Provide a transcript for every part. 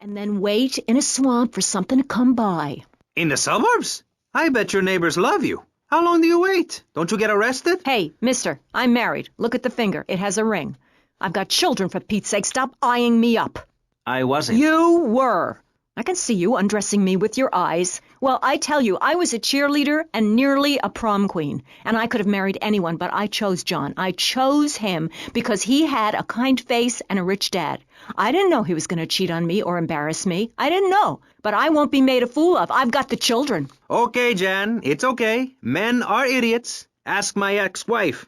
and then wait in a swamp for something to come by. In the suburbs? I bet your neighbors love you. How long do you wait? Don't you get arrested? Hey, mister, I'm married. Look at the finger. It has a ring. I've got children, for Pete's sake. Stop eyeing me up. I wasn't. You were. I can see you undressing me with your eyes. Well, I tell you, I was a cheerleader and nearly a prom queen. And I could have married anyone, but I chose John. I chose him because he had a kind face and a rich dad. I didn't know he was going to cheat on me or embarrass me. I didn't know. But I won't be made a fool of. I've got the children. Okay, Jan, it's okay. Men are idiots. Ask my ex-wife.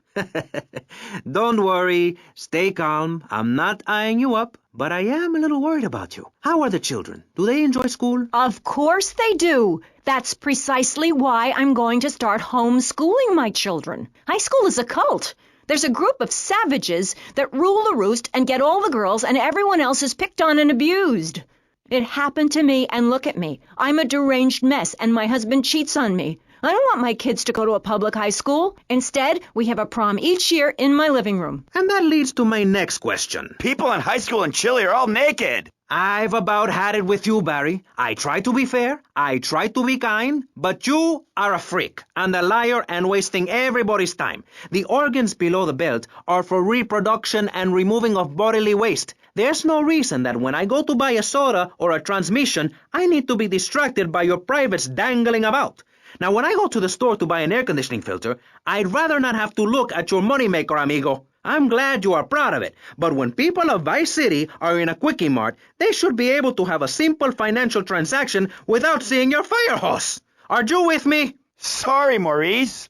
Don't worry. Stay calm. I'm not eyeing you up, but I am a little worried about you. How are the children? Do they enjoy school? Of course they do. That's precisely why I'm going to start homeschooling my children. High school is a cult. There's a group of savages that rule the roost and get all the girls, and everyone else is picked on and abused. It happened to me, and look at me. I'm a deranged mess, and my husband cheats on me. I don't want my kids to go to a public high school. Instead, we have a prom each year in my living room. And that leads to my next question. People in high school in Chile are all naked. I've about had it with you, Barry. I try to be fair, I try to be kind, but you are a freak and a liar and wasting everybody's time. The organs below the belt are for reproduction and removing of bodily waste. There's no reason that when I go to buy a soda or a transmission, I need to be distracted by your privates dangling about. Now, when I go to the store to buy an air conditioning filter, I'd rather not have to look at your moneymaker, amigo. I'm glad you are proud of it, but when people of Vice City are in a Quickie Mart, they should be able to have a simple financial transaction without seeing your fire hose. Are you with me? Sorry, Maurice.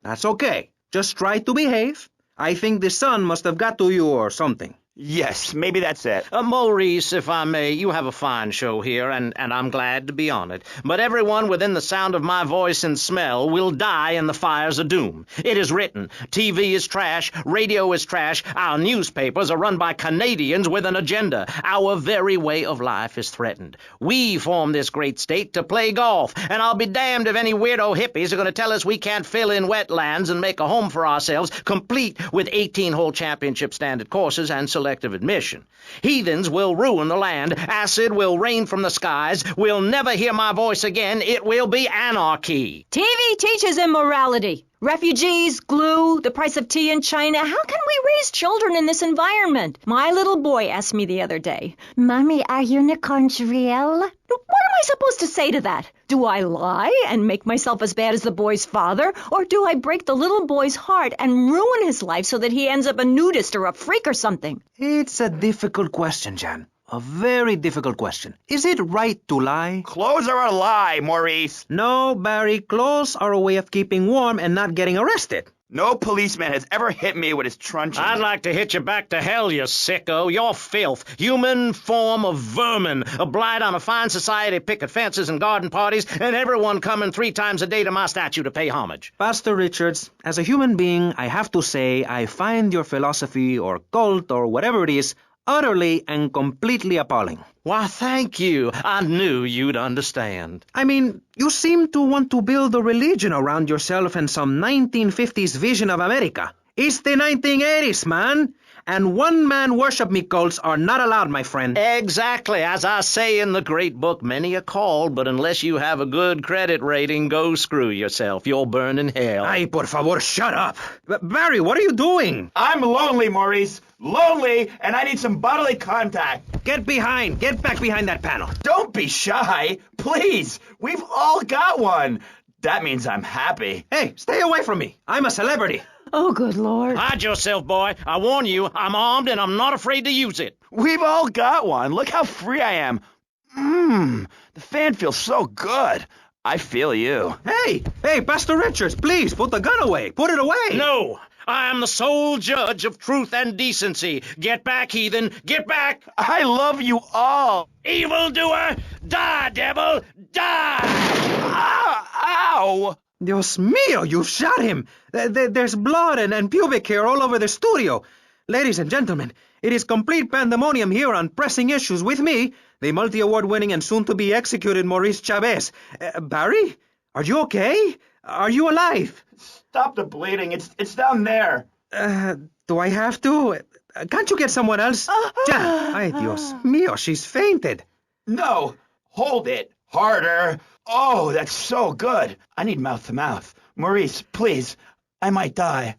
That's okay. Just try to behave. I think the sun must have got to you or something. Yes, maybe that's it. Maurice, if I may, you have a fine show here, and I'm glad to be on it. But everyone within the sound of my voice and smell will die in the fires of doom. It is written. TV is trash. Radio is trash. Our newspapers are run by Canadians with an agenda. Our very way of life is threatened. We formed this great state to play golf, and I'll be damned if any weirdo hippies are going to tell us we can't fill in wetlands and make a home for ourselves, complete with 18-hole championship standard courses and selective admission. Heathens will ruin the land. Acid will rain from the skies. We'll never hear my voice again. It will be anarchy. TV teaches immorality. Refugees, glue, the price of tea in China. How can we raise children in this environment? My little boy asked me the other day, Mommy, are unicorns real? What am I supposed to say to that? Do I lie and make myself as bad as the boy's father? Or do I break the little boy's heart and ruin his life so that he ends up a nudist or a freak or something? It's a difficult question, Jan. A very difficult question. Is it right to lie? Clothes are a lie, Maurice. No, Barry, clothes are a way of keeping warm and not getting arrested. No policeman has ever hit me with his truncheon. I'd like to hit you back to hell, you sicko. You're filth, human form of vermin, a blight on a fine society, picket fences and garden parties, and everyone coming 3 times a day to my statue to pay homage. Pastor Richards, as a human being, I have to say I find your philosophy or cult or whatever it is utterly and completely appalling. Why, thank you. I knew you'd understand. I mean, you seem to want to build a religion around yourself and some 1950s vision of America. It's the 1980s, man. And one-man worship me cults are not allowed, my friend. Exactly. As I say in the great book, many are called, but unless you have a good credit rating, go screw yourself. You'll burn in hell. Ay, por favor, shut up. Barry, what are you doing? I'm lonely, Maurice. Lonely, and I need some bodily contact. Get back behind that panel. Don't be shy. Please. We've all got one. That means I'm happy. Hey, stay away from me. I'm a celebrity. Oh, good Lord. Hide yourself, boy. I warn you, I'm armed and I'm not afraid to use it. We've all got one. Look how free I am. The fan feels so good. I feel you. Hey, Pastor Richards, please, put the gun away. Put it away. No, I am the sole judge of truth and decency. Get back, heathen, get back. I love you all. Evildoer, die, devil, die. Ow! Dios mío, you shot him. There's blood and pubic hair all over the studio. Ladies and gentlemen, it is complete pandemonium here on Pressing Issues with me, the multi-award-winning and soon-to-be executed Maurice Chavez. Barry, are you okay? Are you alive? Stop the bleeding. It's down there. Do I have to? Can't you get someone else? Jan, ay, Dios mío, she's fainted. No, hold it. Harder. Oh, that's so good. I need mouth to mouth. Maurice, please. I might die.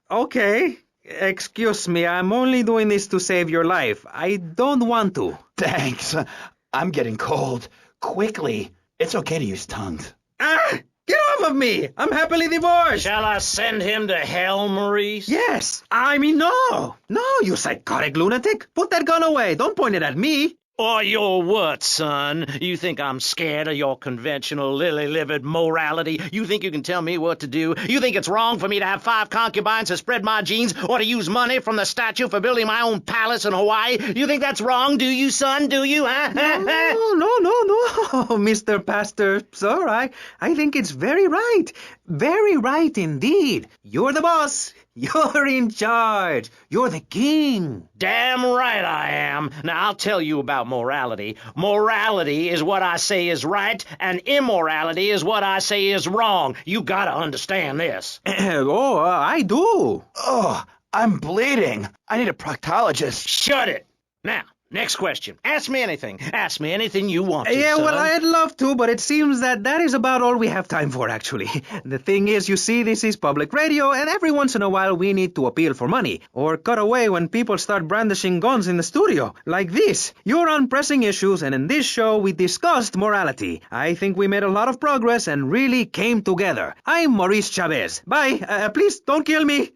Okay. Excuse me, I'm only doing this to save your life. I don't want to. Thanks. I'm getting cold. Quickly. It's okay to use tongues. Ah! Get off of me! I'm happily divorced! Shall I send him to hell, Maurice? Yes! I mean, no! No, you psychotic lunatic! Put that gun away! Don't point it at me! Or your what, son? You think I'm scared of your conventional lily-livered morality? You think you can tell me what to do? You think it's wrong for me to have 5 concubines to spread my genes or to use money from the statue for building my own palace in Hawaii? You think that's wrong, do you, son? Do you, huh? No, Mr. Pastor, sir. I think it's very right. Very right indeed. You're the boss. You're in charge. You're the king. Damn right I am. Now, I'll tell you about morality. Morality is what I say is right, and immorality is what I say is wrong. You gotta understand this. I do. Oh, I'm bleeding. I need a proctologist. Shut it. Now, next question. Ask me anything. Ask me anything you want to, Yeah, son. well, I'd love to, but it seems that is about all we have time for, actually. The thing is, you see, this is public radio, and every once in a while we need to appeal for money, or cut away when people start brandishing guns in the studio. Like this. You're on Pressing Issues, and in this show we discussed morality. I think we made a lot of progress and really came together. I'm Maurice Chavez. Bye. Please don't kill me.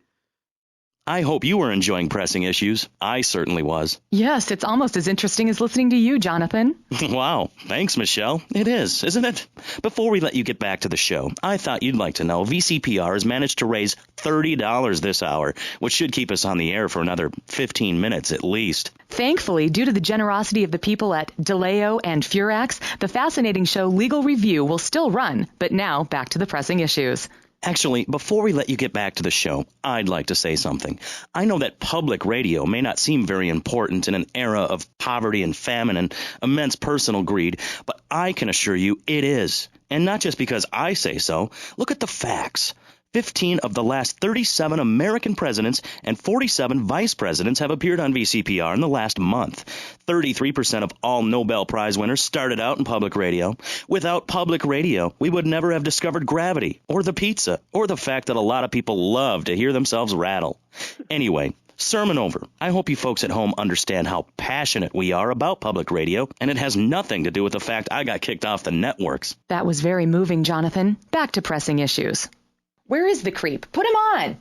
I hope you were enjoying Pressing Issues. I certainly was. Yes, it's almost as interesting as listening to you, Jonathan. Wow. Thanks, Michelle. It is, isn't it? Before we let you get back to the show, I thought you'd like to know VCPR has managed to raise $30 this hour, which should keep us on the air for another 15 minutes at least. Thankfully, due to the generosity of the people at DeLeo and Furax, the fascinating show Legal Review will still run. But now, back to the pressing issues. Actually, before we let you get back to the show, I'd like to say something. I know that public radio may not seem very important in an era of poverty and famine and immense personal greed, but I can assure you it is. And not just because I say so. Look at the facts. 15 of the last 37 American presidents and 47 vice presidents have appeared on VCPR in the last month. 33% of all Nobel Prize winners started out in public radio. Without public radio, we would never have discovered gravity, or the pizza, or the fact that a lot of people love to hear themselves rattle. Anyway, sermon over. I hope you folks at home understand how passionate we are about public radio, and it has nothing to do with the fact I got kicked off the networks. That was very moving, Jonathan. Back to pressing issues. Where is the creep? Put him on!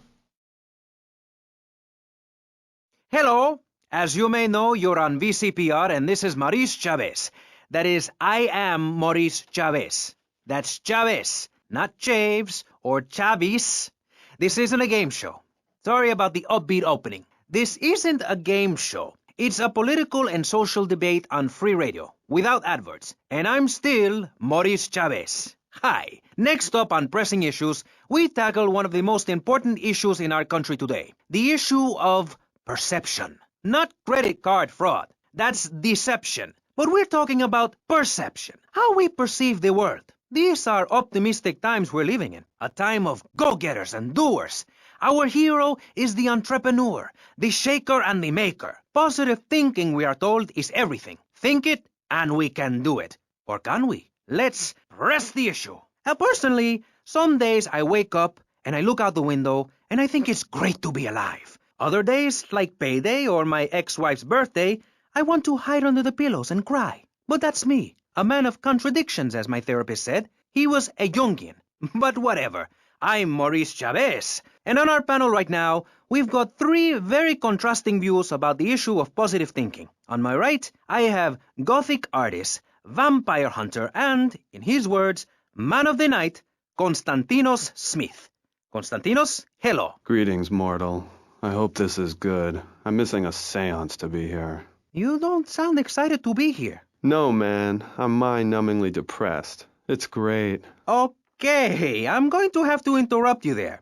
Hello. As you may know, you're on VCPR, and this is Maurice Chavez. That is, I am Maurice Chavez. That's Chavez, not Chaves or Chavis. This isn't a game show. Sorry about the upbeat opening. This isn't a game show. It's a political and social debate on free radio, without adverts. And I'm still Maurice Chavez. Hi. Next up on Pressing Issues, we tackle one of the most important issues in our country today. The issue of perception. Not credit card fraud. That's deception. But we're talking about perception. How we perceive the world. These are optimistic times we're living in. A time of go-getters and doers. Our hero is the entrepreneur, the shaker and the maker. Positive thinking, we are told, is everything. Think it and we can do it. Or can we? Let's press the issue. Now, personally, some days I wake up and I look out the window and I think it's great to be alive. Other days, like payday or my ex-wife's birthday, I want to hide under the pillows and cry. But that's me, a man of contradictions, as my therapist said. He was a Jungian. But whatever. I'm Maurice Chavez. And on our panel right now, we've got 3 very contrasting views about the issue of positive thinking. On my right, I have Gothic artist, vampire hunter, and, in his words, man of the night, Konstantinos Smith. Konstantinos, hello. Greetings, mortal. I hope this is good. I'm missing a seance to be here. You don't sound excited to be here. No, man. I'm mind-numbingly depressed. It's great. Okay, I'm going to have to interrupt you there.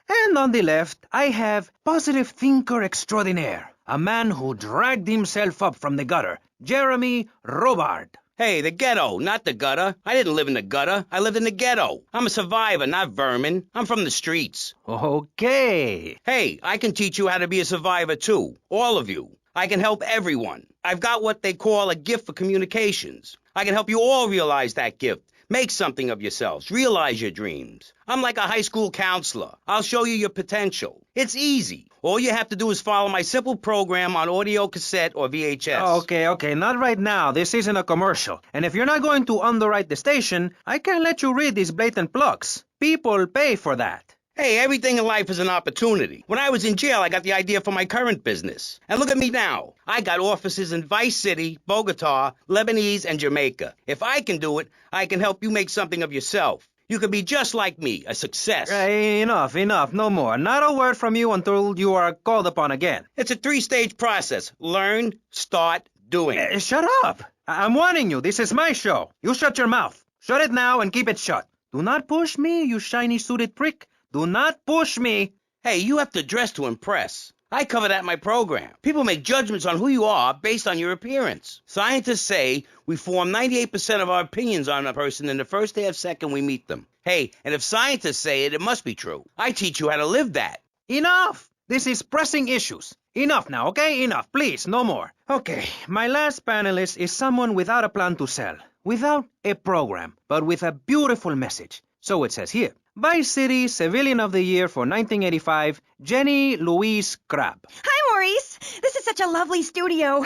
And on the left, I have positive thinker extraordinaire, a man who dragged himself up from the gutter, Jeremy Robard. Hey, the ghetto, not the gutter. I didn't live in the gutter. I lived in the ghetto. I'm a survivor, not vermin. I'm from the streets. Okay. Hey, I can teach you how to be a survivor, too. All of you. I can help everyone. I've got what they call a gift for communications. I can help you all realize that gift. Make something of yourselves. Realize your dreams. I'm like a high school counselor. I'll show you your potential. It's easy. All you have to do is follow my simple program on audio cassette or VHS. Okay, not right now. This isn't a commercial. And if you're not going to underwrite the station, I can't let you read these blatant plugs. People pay for that. Hey, everything in life is an opportunity. When I was in jail, I got the idea for my current business. And look at me now. I got offices in Vice City, Bogota, Lebanese, and Jamaica. If I can do it, I can help you make something of yourself. You could be just like me, a success. Enough, no more. Not a word from you until you are called upon again. It's a 3-stage process. Learn, start, doing. Shut up. I'm warning you. This is my show. You shut your mouth. Shut it now and keep it shut. Do not push me, you shiny suited prick. Do not push me. Hey, you have to dress to impress. I cover that in my program. People make judgments on who you are based on your appearance. Scientists say we form 98% of our opinions on a person in the first half second we meet them. Hey, and if scientists say it, it must be true. I teach you how to live that. Enough! This is pressing issues. Enough now, okay? Enough, please, no more. Okay, my last panelist is someone without a plan to sell, without a program, but with a beautiful message. So it says here. Vice City Civilian of the Year for 1985, Jenny Louise Crabb. Hi, Maurice. This is such a lovely studio.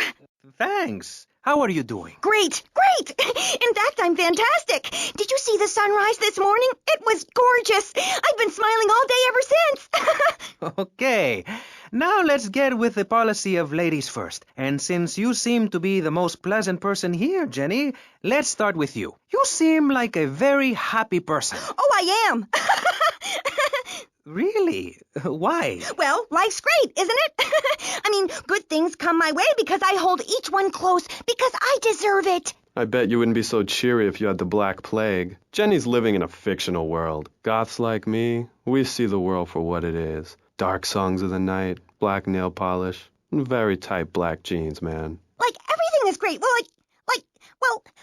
Thanks. How are you doing? Great. In fact, I'm fantastic. Did you see the sunrise this morning? It was gorgeous. I've been smiling all day ever since. Okay. Now let's get with the policy of ladies first. And since you seem to be the most pleasant person here, Jenny, let's start with you. You seem like a very happy person. Oh, I am. Really? Why? Well, life's great, isn't it? I mean, good things come my way because I hold each one close because I deserve it. I bet you wouldn't be so cheery if you had the Black Plague. Jenny's living in a fictional world. Goths like me, we see the world for what it is. Dark songs of the night, black nail polish, and very tight black jeans, man. Like everything is great. Well,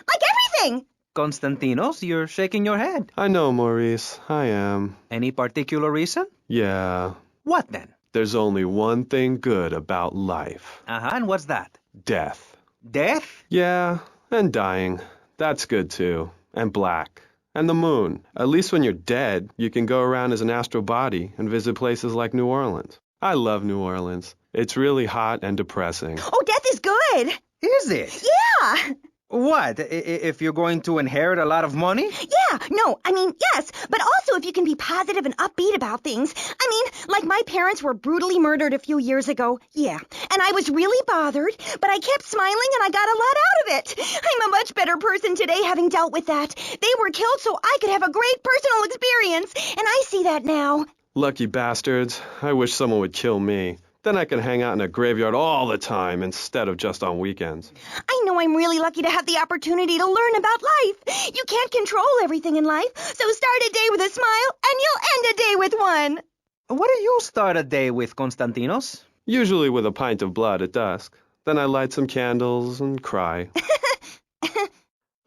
like everything. Constantinos, you're shaking your head. I know, Maurice. I am. Any particular reason? Yeah. What then? There's only one thing good about life. And what's that? Death. Death? Yeah, and dying. That's good too. And black. And the moon. At least when you're dead, you can go around as an astral body and visit places like New Orleans. I love New Orleans. It's really hot and depressing. Oh, death is good. Is it? Yeah. What? If you're going to inherit a lot of money? Yeah, no, I mean, yes, but also if you can be positive and upbeat about things. I mean, like my parents were brutally murdered a few years ago, yeah, and I was really bothered, but I kept smiling and I got a lot out of it. I'm a much better person today having dealt with that. They were killed so I could have a great personal experience, and I see that now. Lucky bastards. I wish someone would kill me. Then I could hang out in a graveyard all the time instead of just on weekends. I know I'm really lucky to have the opportunity to learn about life. You can't control everything in life, so start a day with a smile and you'll end a day with one. What do you start a day with, Constantinos? Usually with a pint of blood at dusk. Then I light some candles and cry.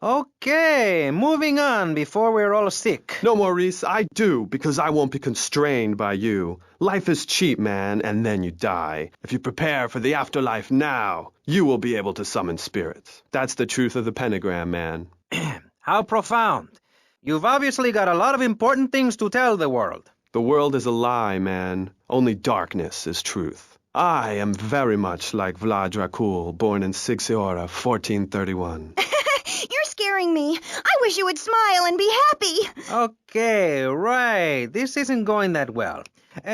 Okay, moving on before we're all sick. No, Maurice, I do, because I won't be constrained by you. Life is cheap, man, and then you die. If you prepare for the afterlife now, you will be able to summon spirits. That's the truth of the pentagram, man. How profound. You've obviously got a lot of important things to tell the world. The world is a lie, man. Only darkness is truth. I am very much like Vlad Dracul, born in Sixiora, 1431. You're scaring me. I wish you would smile and be happy. Okay, right. This isn't going that well.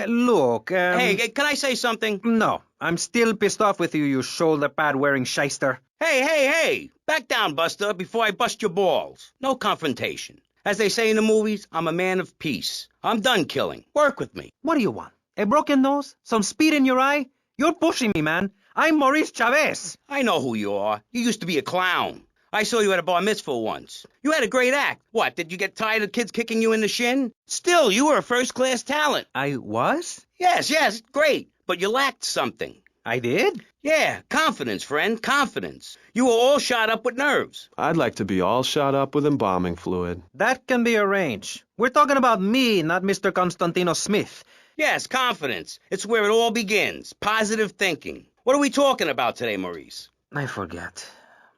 Look, Hey, can I say something? No, I'm still pissed off with you, you shoulder pad wearing shyster. Hey! Back down, Buster, before I bust your balls. No confrontation. As they say in the movies, I'm a man of peace. I'm done killing. Work with me. What do you want? A broken nose? Some speed in your eye? You're pushing me, man. I'm Maurice Chavez. I know who you are. You used to be a clown. I saw you at a bar mitzvah once. You had a great act. What, did you get tired of kids kicking you in the shin? Still, you were a first-class talent. I was? Yes, great. But you lacked something. I did? Yeah, confidence, friend, confidence. You were all shot up with nerves. I'd like to be all shot up with embalming fluid. That can be arranged. We're talking about me, not Mr. Constantino Smith. Yes, confidence. It's where it all begins. Positive thinking. What are we talking about today, Maurice? I forget.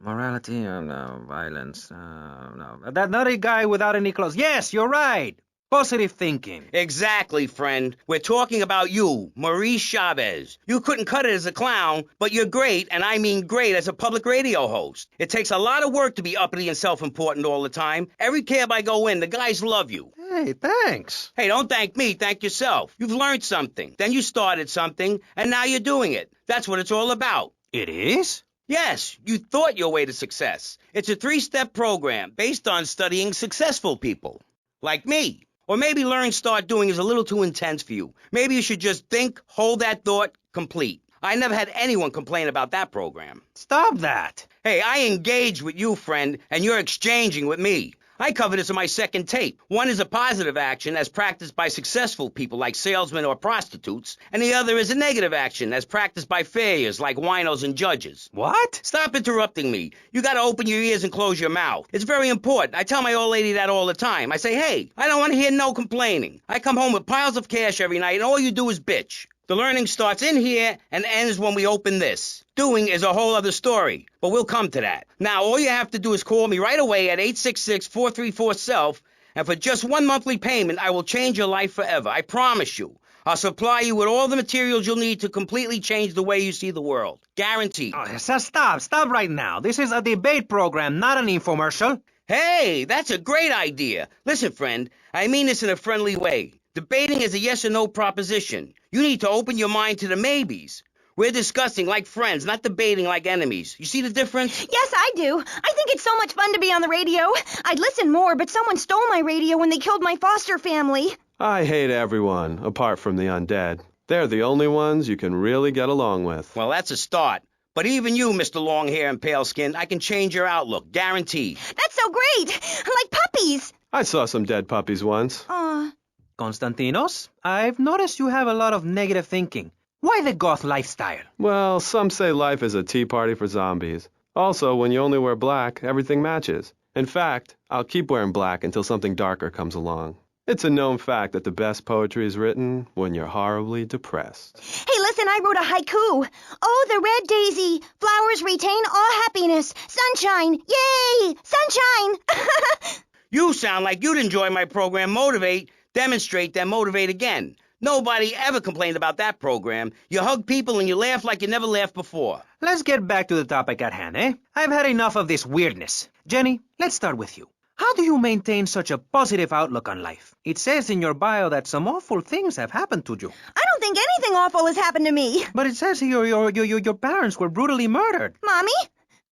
Morality, no. Violence, no. That nutty guy without any clothes. Yes, you're right. Positive thinking. Exactly, friend. We're talking about you, Maurice Chavez. You couldn't cut it as a clown, but you're great, and I mean great, as a public radio host. It takes a lot of work to be uppity and self-important all the time. Every cab I go in, the guys love you. Hey, thanks. Hey, don't thank me, thank yourself. You've learned something, then you started something, and now you're doing it. That's what it's all about. It is? Yes, you thought your way to success. It's a 3-step program based on studying successful people. Like me. Or maybe Learn, Start Doing is a little too intense for you. Maybe you should just think, hold that thought, complete. I never had anyone complain about that program. Stop that. Hey, I engaged with you, friend, and you're exchanging with me. I cover this in my second tape. One is a positive action as practiced by successful people like salesmen or prostitutes, and the other is a negative action as practiced by failures like winos and judges. What? Stop interrupting me. You gotta open your ears and close your mouth. It's very important. I tell my old lady that all the time. I say, hey, I don't want to hear no complaining. I come home with piles of cash every night, and all you do is bitch. The learning starts in here and ends when we open this. Doing is a whole other story, but we'll come to that. Now, all you have to do is call me right away at 866-434-SELF, and for just one monthly payment, I will change your life forever. I promise you. I'll supply you with all the materials you'll need to completely change the way you see the world. Guaranteed. Oh, stop right now. This is a debate program, not an infomercial. Hey, that's a great idea. Listen, friend, I mean this in a friendly way. Debating is a yes or no proposition. You need to open your mind to the maybes. We're discussing like friends, not debating like enemies. You see the difference? Yes, I do. I think it's so much fun to be on the radio. I'd listen more, but someone stole my radio when they killed my foster family. I hate everyone, apart from the undead. They're the only ones you can really get along with. Well, that's a start. But even you, Mr. Long Hair and Pale Skin, I can change your outlook, guaranteed. That's so great! Like puppies! I saw some dead puppies once. Aw. Konstantinos, I've noticed you have a lot of negative thinking. Why the goth lifestyle? Well, some say life is a tea party for zombies. Also, when you only wear black, everything matches. In fact, I'll keep wearing black until something darker comes along. It's a known fact that the best poetry is written when you're horribly depressed. Hey, listen, I wrote a haiku. Oh, the red daisy, flowers retain all happiness. Sunshine, yay! Sunshine! You sound like you'd enjoy my program Motivate, Demonstrate, then Motivate Again. Nobody ever complained about that program. You hug people and you laugh like you never laughed before. Let's get back to the topic at hand, eh? I've had enough of this weirdness. Jenny, let's start with you. How do you maintain such a positive outlook on life? It says in your bio that some awful things have happened to you. I don't think anything awful has happened to me. But it says here your parents were brutally murdered. Mommy?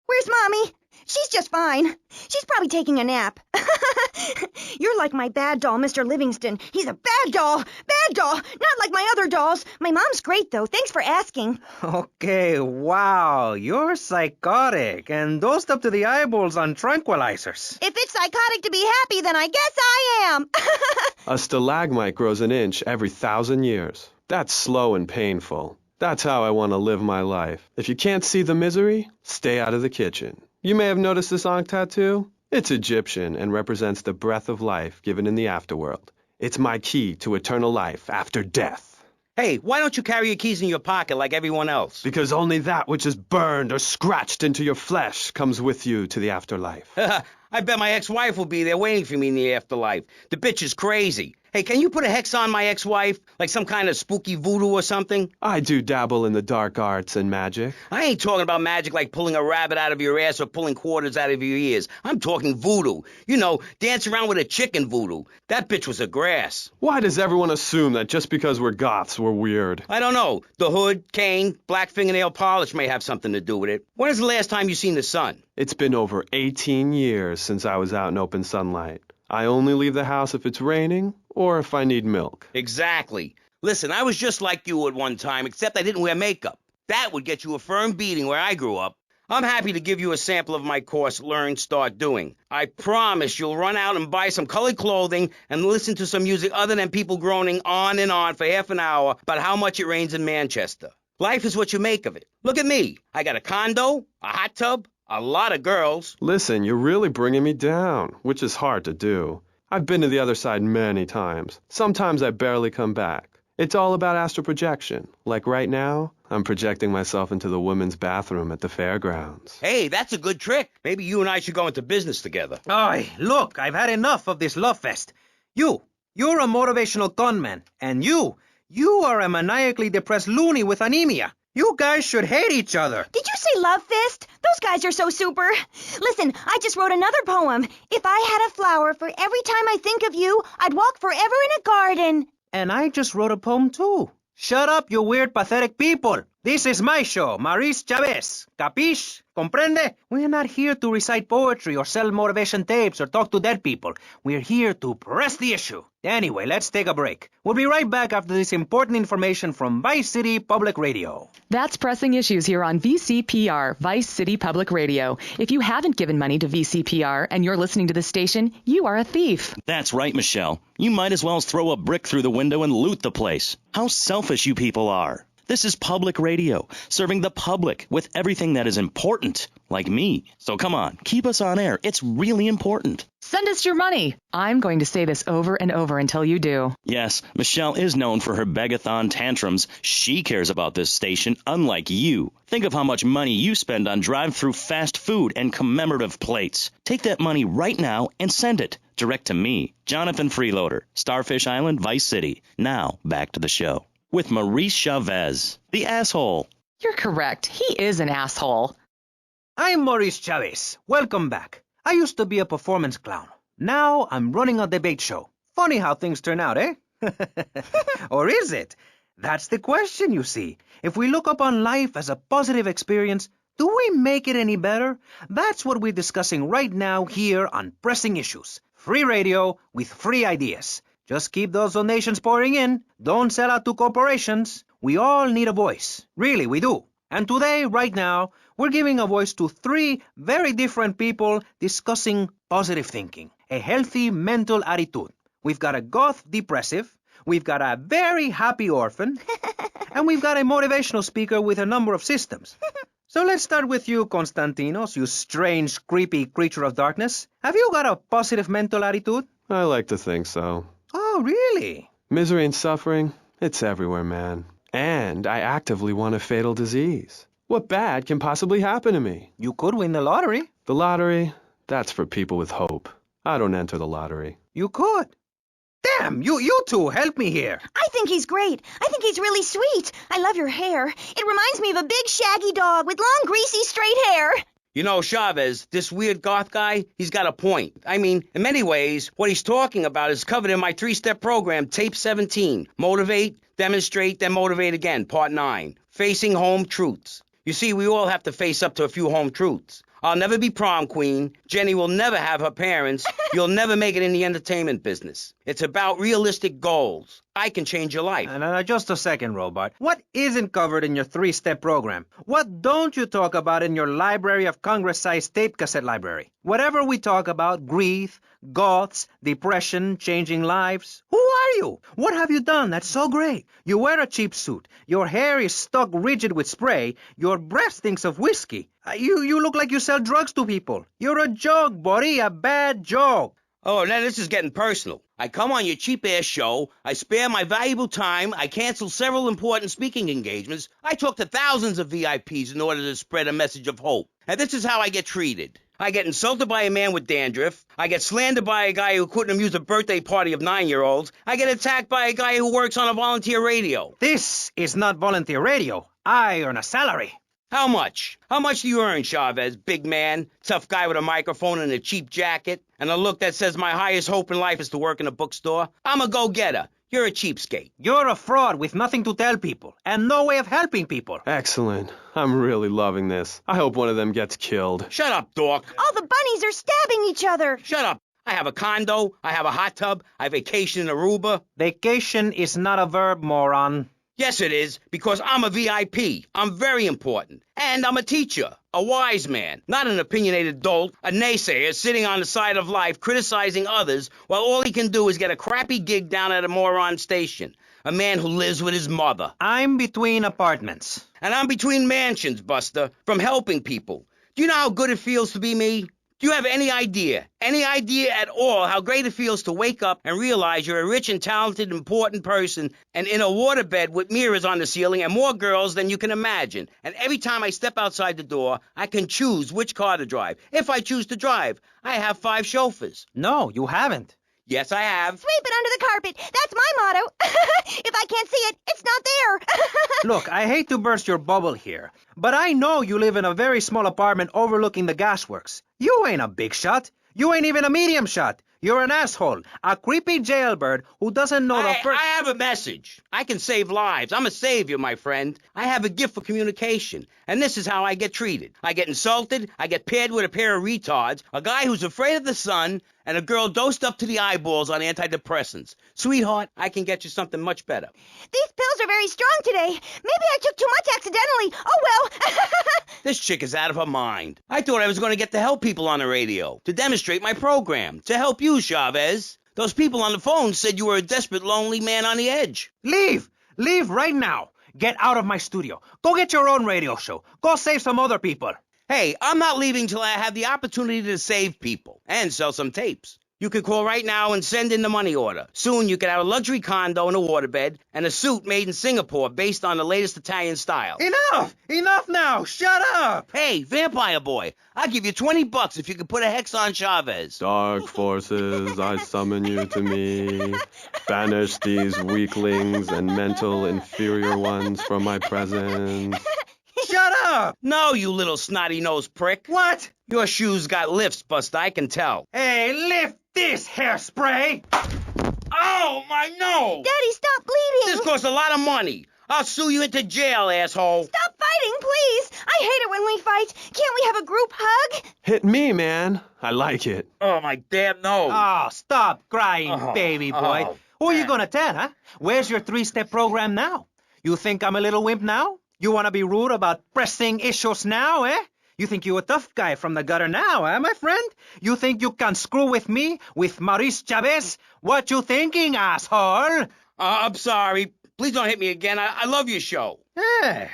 Where's Mommy? She's just fine. She's probably taking a nap. You're like my bad doll, Mr. Livingston. He's a bad doll. Bad doll. Not like my other dolls. My mom's great, though. Thanks for asking. Okay, wow. You're psychotic and dosed up to the eyeballs on tranquilizers. If it's psychotic to be happy, then I guess I am. A stalagmite grows an inch every 1,000 years. That's slow and painful. That's how I want to live my life. If you can't see the misery, stay out of the kitchen. You may have noticed this Ankh tattoo. It's Egyptian and represents the breath of life given in the afterworld. It's my key to eternal life after death. Hey, why don't you carry your keys in your pocket like everyone else? Because only that which is burned or scratched into your flesh comes with you to the afterlife. I bet my ex-wife will be there waiting for me in the afterlife. The bitch is crazy. Hey, can you put a hex on my ex-wife? Like some kind of spooky voodoo or something? I do dabble in the dark arts and magic. I ain't talking about magic like pulling a rabbit out of your ass or pulling quarters out of your ears. I'm talking voodoo. You know, dance around with a chicken voodoo. That bitch was a grass. Why does everyone assume that just because we're goths, we're weird? I don't know. The hood, cane, black fingernail polish may have something to do with it. When is the last time you seen the sun? It's been over 18 years since I was out in open sunlight. I only leave the house if it's raining or if I need milk. Exactly. Listen, I was just like you at one time, except I didn't wear makeup. That would get you a firm beating where I grew up. I'm happy to give you a sample of my course, Learn, Start Doing. I promise you'll run out and buy some colored clothing and listen to some music other than people groaning on and on for half an hour about how much it rains in Manchester. Life is what you make of it. Look at me. I got a condo, a hot tub, a lot of girls. Listen, you're really bringing me down, which is hard to do. I've been to the other side many times. Sometimes I barely come back. It's all about astral projection. Like right now, I'm projecting myself into the women's bathroom at the fairgrounds. Hey, that's a good trick. Maybe you and I should go into business together. Oi, look, I've had enough of this love fest. You're a motivational conman, and you are a maniacally depressed loony with anemia. You guys should hate each other. Did you say love fist? Those guys are so super. Listen, I just wrote another poem. If I had a flower for every time I think of you, I'd walk forever in a garden. And I just wrote a poem too. Shut up, you weird, pathetic people. This is my show, Maurice Chavez. Capiche? Comprende? We're not here to recite poetry or sell motivation tapes or talk to dead people. We're here to press the issue. Anyway, let's take a break. We'll be right back after this important information from Vice City Public Radio. That's Pressing Issues here on VCPR, Vice City Public Radio. If you haven't given money to VCPR and you're listening to this station, you are a thief. That's right, Michelle. You might as well throw a brick through the window and loot the place. How selfish you people are. This is public radio, serving the public with everything that is important, like me. So come on, keep us on air. It's really important. Send us your money. I'm going to say this over and over until you do. Yes, Michelle is known for her begathon tantrums. She cares about this station, unlike you. Think of how much money you spend on drive-through fast food and commemorative plates. Take that money right now and send it direct to me, Jonathan Freeloader, Starfish Island, Vice City. Now, back to the show. With Maurice Chavez, the asshole. You're correct. He is an asshole. I'm Maurice Chavez. Welcome back. I used to be a performance clown. Now I'm running a debate show. Funny how things turn out, eh? Or is it? That's the question, you see. If we look upon life as a positive experience, do we make it any better? That's what we're discussing right now here on Pressing Issues. Free radio with free ideas. Just keep those donations pouring in. Don't sell out to corporations. We all need a voice. Really, we do. And today, right now, we're giving a voice to 3 very different people discussing positive thinking, a healthy mental attitude. We've got a goth depressive, we've got a very happy orphan, and we've got a motivational speaker with a number of systems. So let's start with you, Konstantinos, you strange, creepy creature of darkness. Have you got a positive mental attitude? I like to think so. Oh, really? Misery and suffering, it's everywhere, man. And I actively want a fatal disease. What bad can possibly happen to me? You could win the lottery. The lottery, that's for people with hope. I don't enter the lottery. You could. Damn, you two, help me here. I think he's great. I think he's really sweet. I love your hair. It reminds me of a big shaggy dog with long, greasy, straight hair. You know, Chavez, this weird goth guy, he's got a point. I mean, in many ways, what he's talking about is covered in my 3-step program, Tape 17. Motivate, demonstrate, then motivate again, Part 9. Facing home truths. You see, we all have to face up to a few home truths. I'll never be prom queen. Jenny will never have her parents. You'll never make it in the entertainment business. It's about realistic goals. I can change your life. Just a second, Robot. What isn't covered in your 3-step program? What don't you talk about in your Library of Congress-sized tape cassette library? Whatever we talk about, grief, goths, depression, changing lives. Who are you? What have you done that's so great? You wear a cheap suit. Your hair is stuck rigid with spray. Your breath stinks of whiskey. You look like you sell drugs to people. You're a joke, buddy, a bad joke. Oh, now this is getting personal. I come on your cheap-ass show, I spare my valuable time, I cancel several important speaking engagements, I talk to thousands of VIPs in order to spread a message of hope. And this is how I get treated. I get insulted by a man with dandruff, I get slandered by a guy who couldn't amuse a birthday party of 9-year-olds, I get attacked by a guy who works on a volunteer radio. This is not volunteer radio. I earn a salary. How much? How much do you earn, Chavez, big man, tough guy with a microphone and a cheap jacket, and a look that says my highest hope in life is to work in a bookstore? I'm a go-getter. You're a cheapskate. You're a fraud with nothing to tell people, and no way of helping people. Excellent. I'm really loving this. I hope one of them gets killed. Shut up, dork. All the bunnies are stabbing each other. Shut up. I have a condo, I have a hot tub, I vacation in Aruba. Vacation is not a verb, moron. Yes, it is, because I'm a VIP. I'm very important. And I'm a teacher, a wise man, not an opinionated dolt, a naysayer sitting on the side of life criticizing others while all he can do is get a crappy gig down at a moron station. A man who lives with his mother. I'm between apartments. And I'm between mansions, Buster, from helping people. Do you know how good it feels to be me? Do you have any idea at all how great it feels to wake up and realize you're a rich and talented, important person and in a waterbed with mirrors on the ceiling and more girls than you can imagine? And every time I step outside the door, I can choose which car to drive. If I choose to drive, I have 5 chauffeurs. No, you haven't. Yes, I have. Sweep it under the carpet. That's my motto. If I can't see it, it's not there. Look, I hate to burst your bubble here, but I know you live in a very small apartment overlooking the gasworks. You ain't a big shot. You ain't even a medium shot. You're an asshole, a creepy jailbird who doesn't know the first... I have a message. I can save lives. I'm a savior, my friend. I have a gift for communication, and this is how I get treated. I get insulted, I get paired with a pair of retards, a guy who's afraid of the sun, and a girl dosed up to the eyeballs on antidepressants. Sweetheart, I can get you something much better. These pills are very strong today. Maybe I took too much accidentally. Oh, well. This chick is out of her mind. I thought I was going to get to help people on the radio, to demonstrate my program, to help you, Chavez. Those people on the phone said you were a desperate, lonely man on the edge. Leave! Leave right now! Get out of my studio. Go get your own radio show. Go save some other people. Hey, I'm not leaving till I have the opportunity to save people and sell some tapes. You can call right now and send in the money order. Soon you can have a luxury condo and a waterbed and a suit made in Singapore based on the latest Italian style. Enough! Enough now! Shut up! Hey, vampire boy, I'll give you $20 if you can put a hex on Chavez. Dark forces, I summon you to me. Banish these weaklings and mental inferior ones from my presence. Shut up! No, you little snotty-nosed prick. What? Your shoes got lifts, Buster, I can tell. Hey, lift this hairspray! Oh, my nose! Daddy, stop bleeding. This costs a lot of money. I'll sue you into jail, asshole. Stop fighting, please. I hate it when we fight. Can't we have a group hug? Hit me, man. I like it. Oh, my damn nose. Oh, stop crying, baby boy. Who are you gonna tell, huh? Where's your 3-step program now? You think I'm a little wimp now? You wanna be rude about pressing issues now, eh? You think you a tough guy from the gutter now, eh, my friend? You think you can screw with me, with Maurice Chavez? What you thinking, asshole? I'm sorry. Please don't hit me again. I love your show. Eh,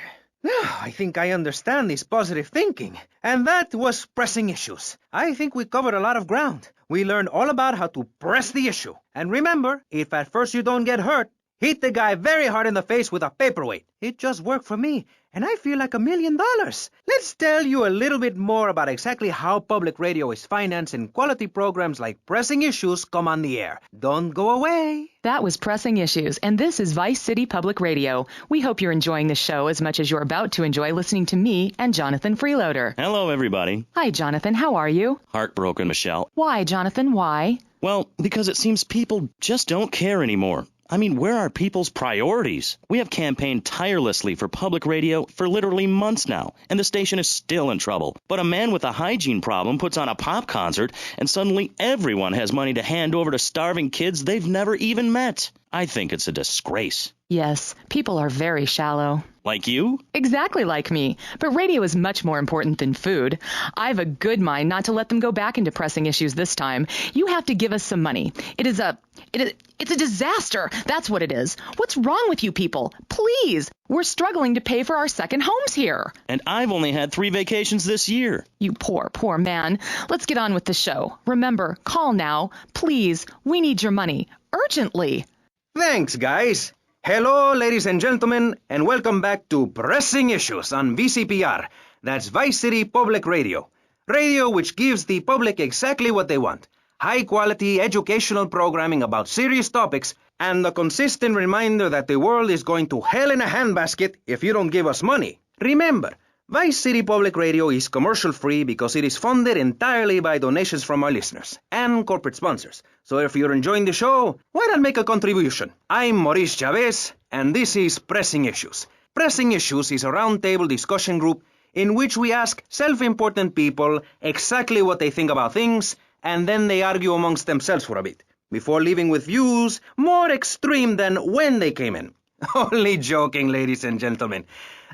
I think I understand this positive thinking. And that was pressing issues. I think we covered a lot of ground. We learned all about how to press the issue. And remember, if at first you don't get hurt, hit the guy very hard in the face with a paperweight. It just worked for me, and I feel like $1 million. Let's tell you a little bit more about exactly how public radio is financed and quality programs like Pressing Issues come on the air. Don't go away. That was Pressing Issues, and this is Vice City Public Radio. We hope you're enjoying the show as much as you're about to enjoy listening to me and Jonathan Freeloader. Hello, everybody. Hi, Jonathan. How are you? Heartbroken, Michelle. Why, Jonathan? Why? Well, because it seems people just don't care anymore. I mean, where are people's priorities? We have campaigned tirelessly for public radio for literally months now, and the station is still in trouble. But a man with a hygiene problem puts on a pop concert, and suddenly everyone has money to hand over to starving kids they've never even met. I think it's a disgrace. Yes, people are very shallow. Like you? Exactly like me. But radio is much more important than food. I have a good mind not to let them go back into Pressing Issues this time. You have to give us some money. It's a disaster. That's what it is. What's wrong with you people? Please. We're struggling to pay for our second homes here. And I've only had 3 vacations this year. You poor, poor man. Let's get on with the show. Remember, call now. Please. We need your money. Urgently. Thanks, guys. Hello, ladies and gentlemen, and welcome back to Pressing Issues on VCPR. That's Vice City Public Radio. Radio which gives the public exactly what they want. High-quality educational programming about serious topics, and a consistent reminder that the world is going to hell in a handbasket if you don't give us money. Remember, Vice City Public Radio is commercial-free because it is funded entirely by donations from our listeners and corporate sponsors. So if you're enjoying the show, why not make a contribution? I'm Maurice Chavez, and this is Pressing Issues. Pressing Issues is a roundtable discussion group in which we ask self-important people exactly what they think about things, and then they argue amongst themselves for a bit, before leaving with views more extreme than when they came in. Only joking, ladies and gentlemen.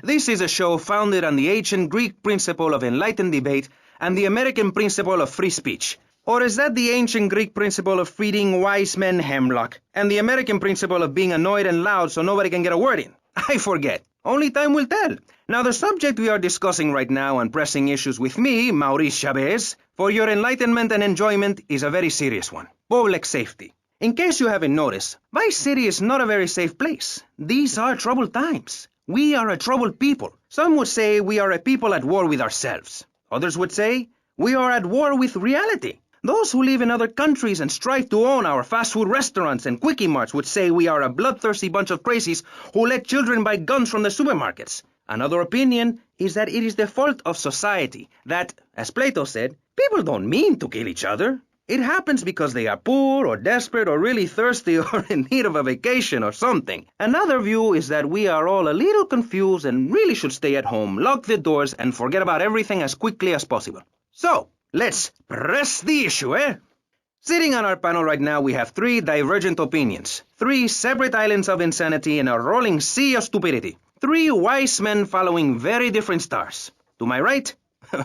This is a show founded on the ancient Greek principle of enlightened debate and the American principle of free speech. Or is that the ancient Greek principle of feeding wise men hemlock and the American principle of being annoyed and loud so nobody can get a word in? I forget. Only time will tell. Now, the subject we are discussing right now on pressing issues with me, Maurice Chavez, for your enlightenment and enjoyment, is a very serious one. Public safety. In case you haven't noticed, Vice City is not a very safe place. These are troubled times. We are a troubled people. Some would say we are a people at war with ourselves. Others would say we are at war with reality. Those who live in other countries and strive to own our fast food restaurants and quickie marts would say we are a bloodthirsty bunch of crazies who let children buy guns from the supermarkets. Another opinion is that it is the fault of society, that, as Plato said, people don't mean to kill each other. It happens because they are poor or desperate or really thirsty or in need of a vacation or something. Another view is that we are all a little confused and really should stay at home, lock the doors, and forget about everything as quickly as possible. So, let's press the issue, eh? Sitting on our panel right now, we have 3 divergent opinions, 3 separate islands of insanity in a rolling sea of stupidity, 3 wise men following very different stars. To my right,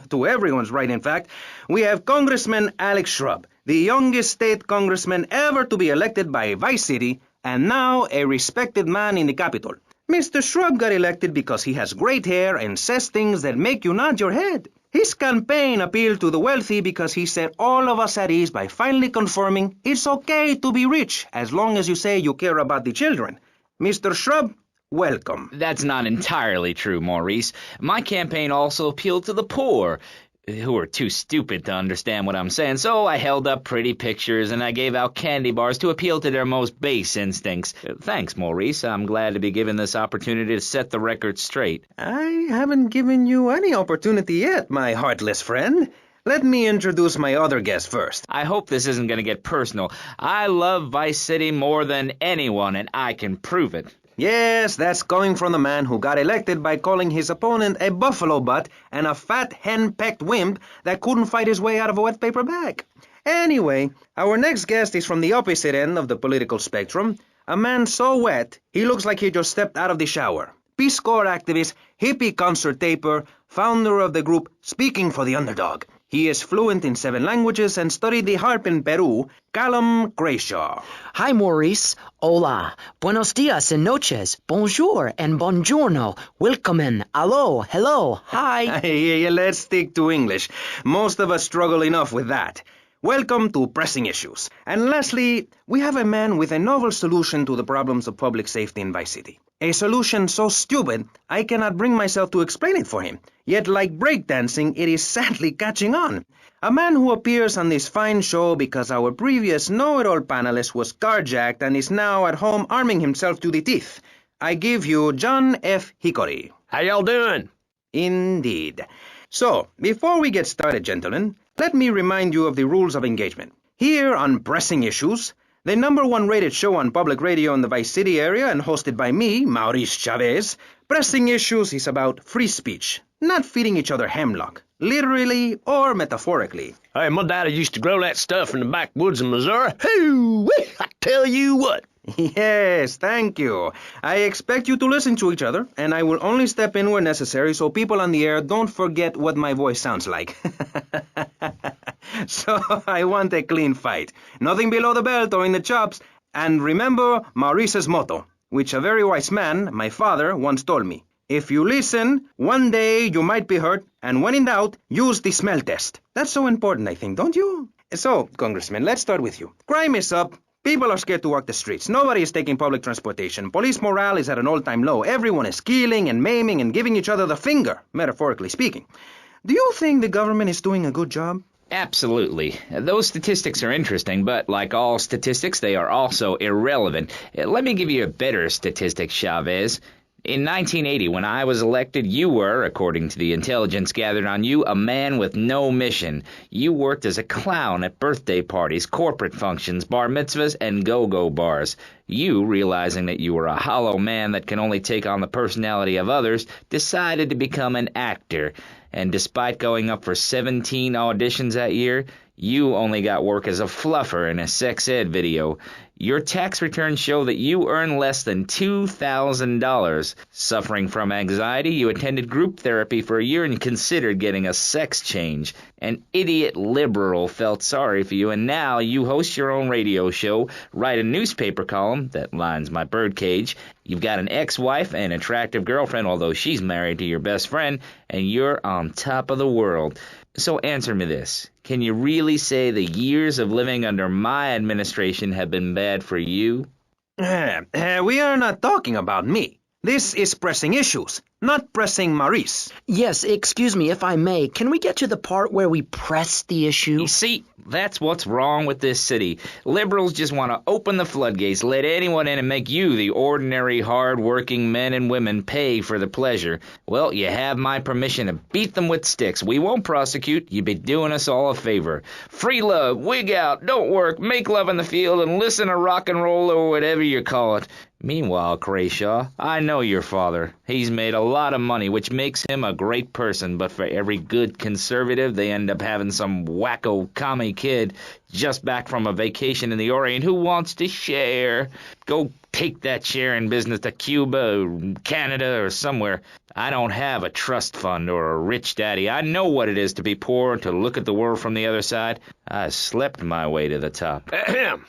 to everyone's right in fact, we have Congressman Alex Shrub, the youngest state congressman ever to be elected by Vice City, and now a respected man in the Capitol. Mr. Shrub got elected because he has great hair and says things that make you nod your head. His campaign appealed to the wealthy because he set all of us at ease by finally confirming it's okay to be rich as long as you say you care about the children. Mr. Shrub, welcome. That's not entirely true, Maurice. My campaign also appealed to the poor, who are too stupid to understand what I'm saying, so I held up pretty pictures and I gave out candy bars to appeal to their most base instincts. Thanks, Maurice. I'm glad to be given this opportunity to set the record straight. I haven't given you any opportunity yet, my heartless friend. Let me introduce my other guest first. I hope this isn't going to get personal. I love Vice City more than anyone, and I can prove it. Yes, that's coming from the man who got elected by calling his opponent a buffalo butt and a fat hen-pecked wimp that couldn't fight his way out of a wet paper bag. Anyway, our next guest is from the opposite end of the political spectrum, a man so wet he looks like he just stepped out of the shower. Peace Corps activist, hippie concert taper, founder of the group Speaking for the Underdog. He is fluent in 7 languages and studied the harp in Peru, Callum Grayshaw. Hi, Maurice. Hola. Buenos dias and noches. Bonjour and buongiorno. Welcome. Allo. Hello. Hi. Hey, let's stick to English. Most of us struggle enough with that. Welcome to Pressing Issues. And lastly, we have a man with a novel solution to the problems of public safety in Vice City. A solution so stupid, I cannot bring myself to explain it for him. Yet, like breakdancing, it is sadly catching on. A man who appears on this fine show because our previous know-it-all panelist was carjacked and is now at home arming himself to the teeth. I give you John F. Hickory. How y'all doing? Indeed. So, before we get started, gentlemen, let me remind you of the rules of engagement. Here on Pressing Issues, the #1 rated show on public radio in the Vice City area and hosted by me, Maurice Chavez, Pressing Issues is about free speech, not feeding each other hemlock, literally or metaphorically. Hey, my daddy used to grow that stuff in the backwoods of Missouri. Hoo-wee! I tell you what. Yes, thank you. I expect you to listen to each other, and I will only step in where necessary so people on the air don't forget what my voice sounds like. So I want a clean fight. Nothing below the belt or in the chops. And remember Maurice's motto, which a very wise man, my father, once told me. If you listen, one day you might be hurt, and when in doubt, use the smell test. That's so important, I think, don't you? So, Congressman, let's start with you. Crime is up. People are scared to walk the streets. Nobody is taking public transportation. Police morale is at an all-time low. Everyone is killing and maiming and giving each other the finger, metaphorically speaking. Do you think the government is doing a good job? Absolutely. Those statistics are interesting, but like all statistics, they are also irrelevant. Let me give you a better statistic, Chavez. In 1980, when I was elected, you were, according to the intelligence gathered on you, a man with no mission. You worked as a clown at birthday parties, corporate functions, bar mitzvahs, and go-go bars. You, realizing that you were a hollow man that can only take on the personality of others, decided to become an actor. And despite going up for 17 auditions that year, you only got work as a fluffer in a sex ed video. Your tax returns show that you earn less than $2,000. Suffering from anxiety, you attended group therapy for a year and considered getting a sex change. An idiot liberal felt sorry for you, and now you host your own radio show, write a newspaper column that lines my birdcage. You've got an ex-wife and attractive girlfriend, although she's married to your best friend, and you're on top of the world. So answer me this. Can you really say the years of living under my administration have been bad for you? We are not talking about me. This is pressing issues, not pressing Maurice. Yes, excuse me, if I may. Can we get to the part where we press the issue? You see, that's what's wrong with this city. Liberals just want to open the floodgates, let anyone in and make you, the ordinary, hard-working men and women, pay for the pleasure. Well, you have my permission to beat them with sticks. We won't prosecute. You'd be doing us all a favor. Free love, wig out, don't work, make love in the field, and listen to rock and roll or whatever you call it. Meanwhile, Crayshaw, I know your father. He's made a lot of money, which makes him a great person, but for every good conservative, they end up having some wacko commie kid just back from a vacation in the Orient who wants to share. Go take that sharing business to Cuba or Canada or somewhere. I don't have a trust fund or a rich daddy. I know what it is to be poor and to look at the world from the other side. I slept my way to the top.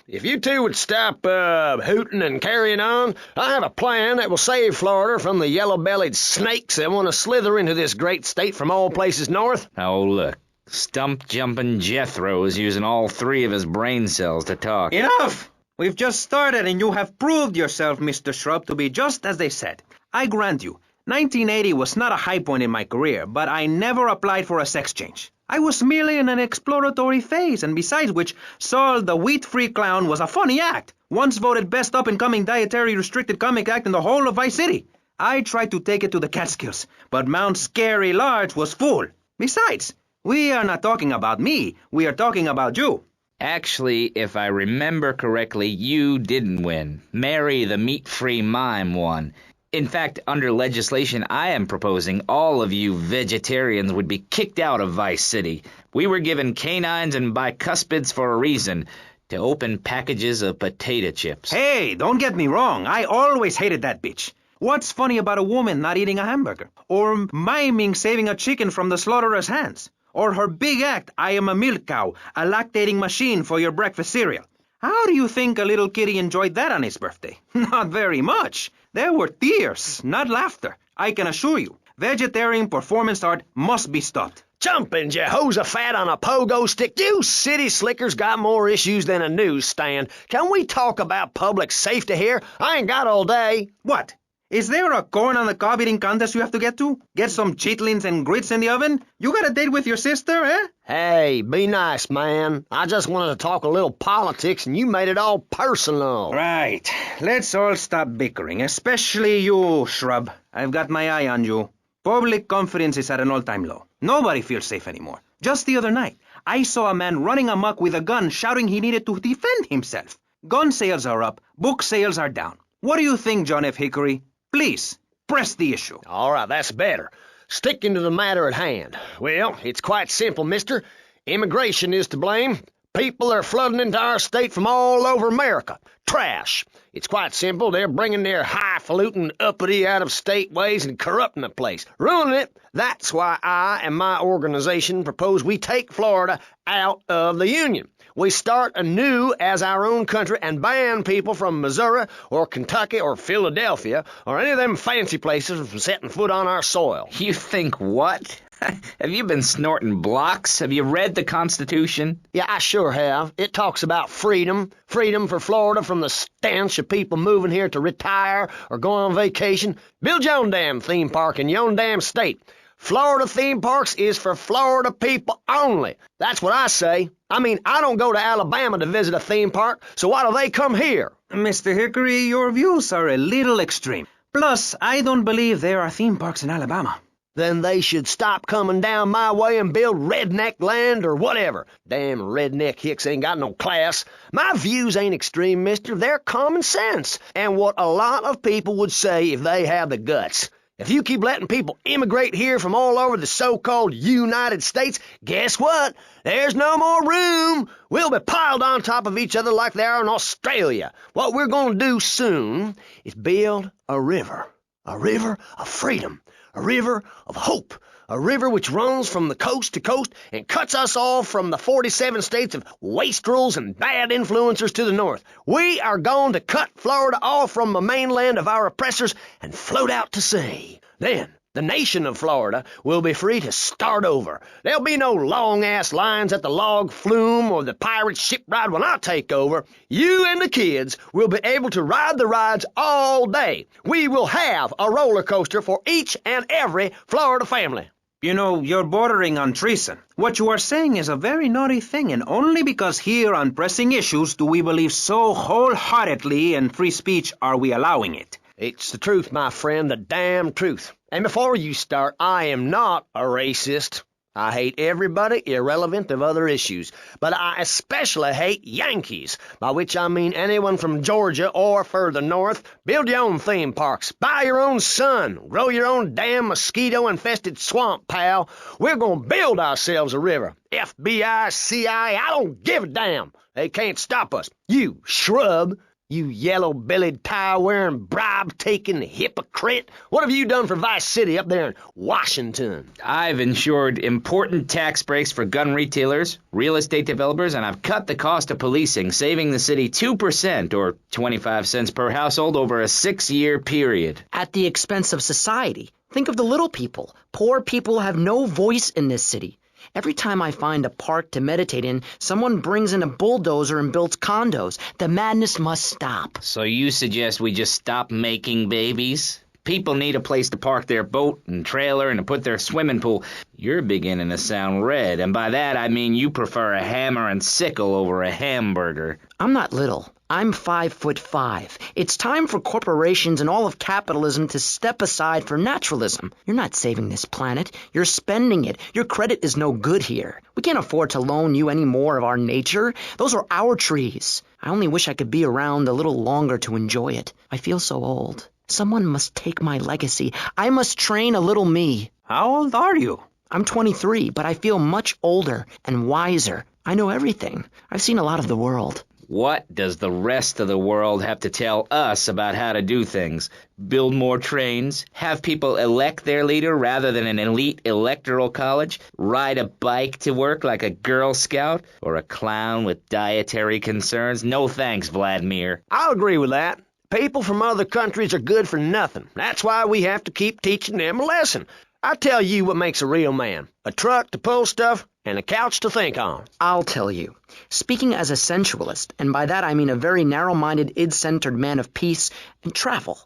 If you two would stop hooting and carrying on, I have a plan that will save Florida from the yellow-bellied snakes that want to slither into this great state from all places north. Oh, look. Stump-jumping Jethro is using all three of his brain cells to talk. Enough! We've just started and you have proved yourself, Mr. Shrub, to be just as they said. I grant you, 1980 was not a high point in my career, but I never applied for a sex change. I was merely in an exploratory phase, and besides which, Saul the wheat-free clown was a funny act. Once voted best up-and-coming dietary restricted comic act in the whole of Vice City. I tried to take it to the Catskills, but Mount Scary Large was full. Besides, we are not talking about me, we are talking about you. Actually, if I remember correctly, you didn't win. Mary the meat-free mime won. In fact, under legislation I am proposing, all of you vegetarians would be kicked out of Vice City. We were given canines and bicuspids for a reason, to open packages of potato chips. Hey, don't get me wrong, I always hated that bitch. What's funny about a woman not eating a hamburger? Or miming saving a chicken from the slaughteurer's hands? Or her big act, I am a milk cow, a lactating machine for your breakfast cereal. How do you think a little kitty enjoyed that on his birthday? Not very much. There were tears, not laughter. I can assure you, vegetarian performance art must be stopped. Jumping Jehoshaphat on a pogo stick. You city slickers got more issues than a newsstand. Can we talk about public safety here? I ain't got all day. What? Is there a corn on the cob eating contest you have to get to? Get some chitlins and grits in the oven? You got a date with your sister, eh? Hey, be nice, man. I just wanted to talk a little politics, and you made it all personal. Right. Let's all stop bickering, especially you, Shrub. I've got my eye on you. Public confidence is at an all-time low. Nobody feels safe anymore. Just the other night, I saw a man running amok with a gun shouting he needed to defend himself. Gun sales are up, book sales are down. What do you think, John F. Hickory? Please, press the issue. All right, that's better. Sticking to the matter at hand. Well, it's quite simple, mister. Immigration is to blame. People are flooding into our state from all over America. Trash. It's quite simple. They're bringing their highfalutin, uppity, out-of-state ways and corrupting the place. Ruining it. That's why I and my organization propose we take Florida out of the Union. We start anew as our own country and ban people from Missouri or Kentucky or Philadelphia or any of them fancy places from setting foot on our soil. You think what? Have you been snorting blocks? Have you read the Constitution? Yeah, I sure have. It talks about freedom. Freedom for Florida from the stench of people moving here to retire or go on vacation. Build your own damn theme park in your own damn state. Florida theme parks is for Florida people only. That's what I say. I mean, I don't go to Alabama to visit a theme park, so why do they come here? Mr. Hickory, your views are a little extreme. Plus, I don't believe there are theme parks in Alabama. Then they should stop coming down my way and build redneck land or whatever. Damn redneck hicks ain't got no class. My views ain't extreme, mister. They're common sense. And what a lot of people would say if they have the guts. If you keep letting people immigrate here from all over the so-called United States, guess what? There's no more room. We'll be piled on top of each other like they are in Australia. What we're going to do soon is build a river of freedom, a river of hope, a river which runs from the coast to coast and cuts us off from the 47 states of wastrels and bad influencers to the north. We are going to cut Florida off from the mainland of our oppressors and float out to sea. Then, the nation of Florida will be free to start over. There'll be no long-ass lines at the log flume or the pirate shipwright when I take over. You and the kids will be able to ride the rides all day. We will have a roller coaster for each and every Florida family. You know, you're bordering on treason. What you are saying is a very naughty thing, and only because here on pressing issues do we believe so wholeheartedly in free speech are we allowing it. It's the truth, my friend, the damn truth. And before you start, I am not a racist. I hate everybody irrelevant of other issues, but I especially hate Yankees, by which I mean anyone from Georgia or further north. Build your own theme parks, buy your own sun, grow your own damn mosquito-infested swamp, pal. We're gonna build ourselves a river. FBI, CIA, I don't give a damn. They can't stop us. You shrub. You yellow-bellied, tie-wearing, bribe-taking hypocrite. What have you done for Vice City up there in Washington? I've ensured important tax breaks for gun retailers, real estate developers, and I've cut the cost of policing, saving the city 2% or 25 cents per household over a 6-year period. At the expense of society. Think of the little people. Poor people have no voice in this city. Every time I find a park to meditate in, someone brings in a bulldozer and builds condos. The madness must stop. So you suggest we just stop making babies? People need a place to park their boat and trailer and to put their swimming pool. You're beginning to sound red, and by that I mean you prefer a hammer and sickle over a hamburger. I'm not little. I'm 5'5". It's time for corporations and all of capitalism to step aside for naturalism. You're not saving this planet. You're spending it. Your credit is no good here. We can't afford to loan you any more of our nature. Those are our trees. I only wish I could be around a little longer to enjoy it. I feel so old. Someone must take my legacy. I must train a little me. How old are you? I'm 23, but I feel much older and wiser. I know everything. I've seen a lot of the world. What does the rest of the world have to tell us about how to do things? Build more trains? Have people elect their leader rather than an elite electoral college? Ride a bike to work like a Girl Scout? Or a clown with dietary concerns? No thanks, Vladimir. I'll agree with that. People from other countries are good for nothing. That's why we have to keep teaching them a lesson. I tell you what makes a real man. A truck to pull stuff and a couch to think on. I'll tell you. Speaking as a sensualist, and by that I mean a very narrow-minded, id-centered man of peace and travel.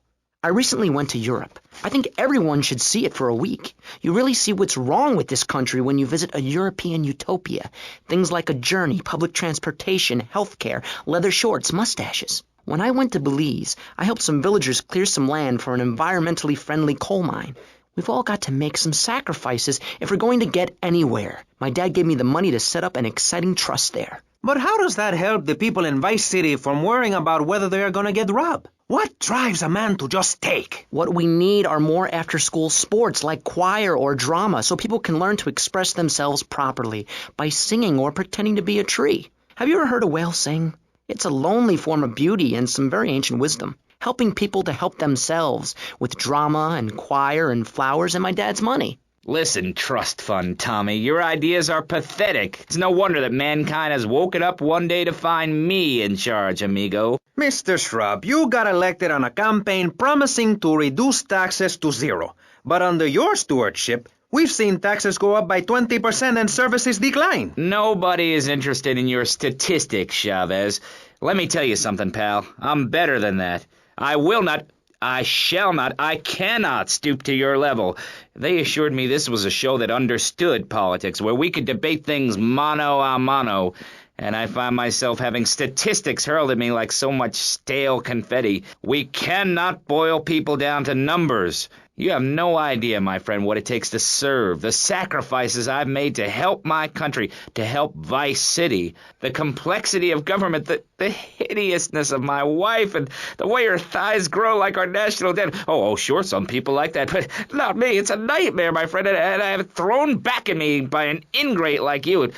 I recently went to Europe. I think everyone should see it for a week. You really see what's wrong with this country when you visit a European utopia. Things like a journey, public transportation, healthcare, leather shorts, mustaches. When I went to Belize, I helped some villagers clear some land for an environmentally friendly coal mine. We've all got to make some sacrifices if we're going to get anywhere. My dad gave me the money to set up an exciting trust there. But how does that help the people in Vice City from worrying about whether they are going to get robbed? What drives a man to just take? What we need are more after-school sports like choir or drama so people can learn to express themselves properly by singing or pretending to be a tree. Have you ever heard a whale sing? It's a lonely form of beauty and some very ancient wisdom. Helping people to help themselves with drama and choir and flowers and my dad's money. Listen, trust fund Tommy, your ideas are pathetic. It's no wonder that mankind has woken up one day to find me in charge, amigo. Mr. Shrub, you got elected on a campaign promising to reduce taxes to zero. But under your stewardship, we've seen taxes go up by 20% and services decline. Nobody is interested in your statistics, Chavez. Let me tell you something, pal. I'm better than that. I will not, I shall not, I cannot stoop to your level. They assured me this was a show that understood politics, where we could debate things mano a mano. And I find myself having statistics hurled at me like so much stale confetti. We cannot boil people down to numbers. You have no idea, my friend, what it takes to serve, the sacrifices I've made to help my country, to help Vice City, the complexity of government, the hideousness of my wife, and the way her thighs grow like our national debt. Oh, sure, some people like that, but not me. It's a nightmare, my friend, and I have it thrown back at me by an ingrate like you.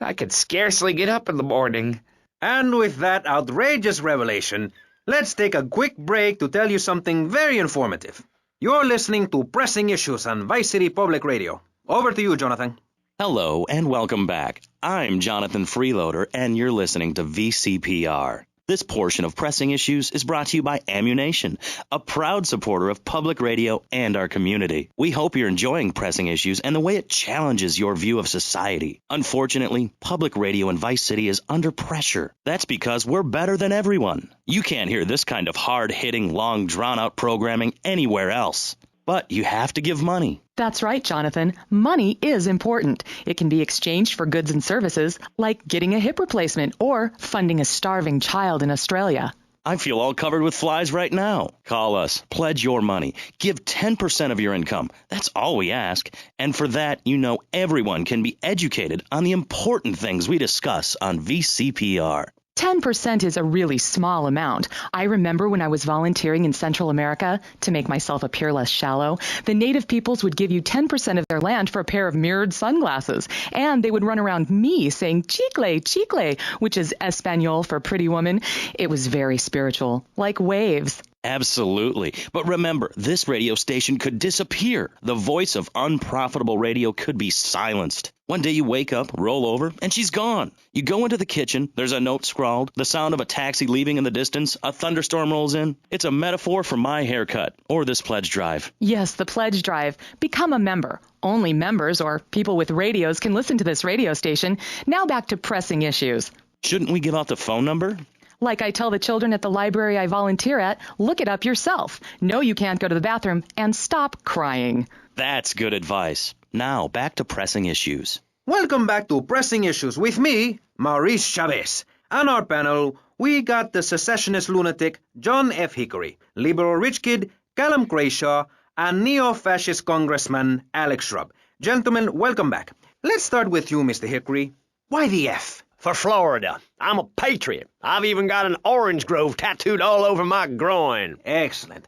I could scarcely get up in the morning. And with that outrageous revelation, let's take a quick break to tell you something very informative. You're listening to Pressing Issues on Vice City Public Radio. Over to you, Jonathan. Hello and welcome back. I'm Jonathan Freeloader, and you're listening to VCPR. This portion of Pressing Issues is brought to you by Ammunition, a proud supporter of public radio and our community. We hope you're enjoying Pressing Issues and the way it challenges your view of society. Unfortunately, public radio in Vice City is under pressure. That's because we're better than everyone. You can't hear this kind of hard-hitting, long, drawn-out programming anywhere else. But you have to give money. That's right, Jonathan. Money is important. It can be exchanged for goods and services, like getting a hip replacement or funding a starving child in Australia. I feel all covered with flies right now. Call us. Pledge your money. Give 10% of your income. That's all we ask. And for that, you know everyone can be educated on the important things we discuss on VCPR. 10% is a really small amount. I remember when I was volunteering in Central America, to make myself appear less shallow, the native peoples would give you 10% of their land for a pair of mirrored sunglasses, and they would run around me saying chicle, chicle, which is Espanol for pretty woman. It was very spiritual, like waves. Absolutely. But remember, this radio station could disappear. The voice of unprofitable radio could be silenced. One day you wake up, roll over, and she's gone. You go into the kitchen, there's a note scrawled, the sound of a taxi leaving in the distance, a thunderstorm rolls in. It's a metaphor for my haircut, or this pledge drive. Yes, the pledge drive. Become a member. Only members or people with radios can listen to this radio station. Now back to Pressing Issues. Shouldn't we give out the phone number? Like I tell the children at the library I volunteer at, look it up yourself. No, you can't go to the bathroom, and stop crying. That's good advice. Now, back to Pressing Issues. Welcome back to Pressing Issues with me, Maurice Chavez. On our panel, we got the secessionist lunatic John F. Hickory, liberal rich kid Callum Crashaw, and neo-fascist congressman Alex Shrub. Gentlemen, welcome back. Let's start with you, Mr. Hickory. Why the F? For Florida. I'm a patriot. I've even got an orange grove tattooed all over my groin. Excellent.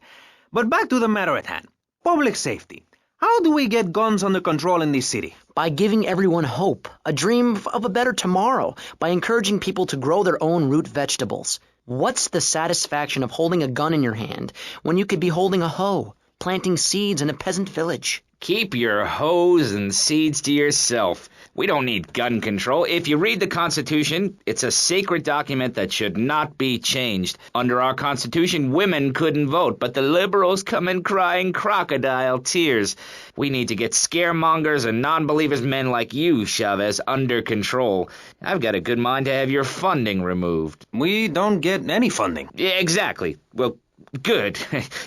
But back to the matter at hand. Public safety. How do we get guns under control in this city? By giving everyone hope, a dream of a better tomorrow, by encouraging people to grow their own root vegetables. What's the satisfaction of holding a gun in your hand when you could be holding a hoe, planting seeds in a peasant village? Keep your hoes and seeds to yourself. We don't need gun control. If you read the Constitution, it's a sacred document that should not be changed. Under our Constitution, women couldn't vote, but the liberals come in crying crocodile tears. We need to get scaremongers and non-believers men like you, Chavez, under control. I've got a good mind to have your funding removed. We don't get any funding. Yeah, exactly. Well, good.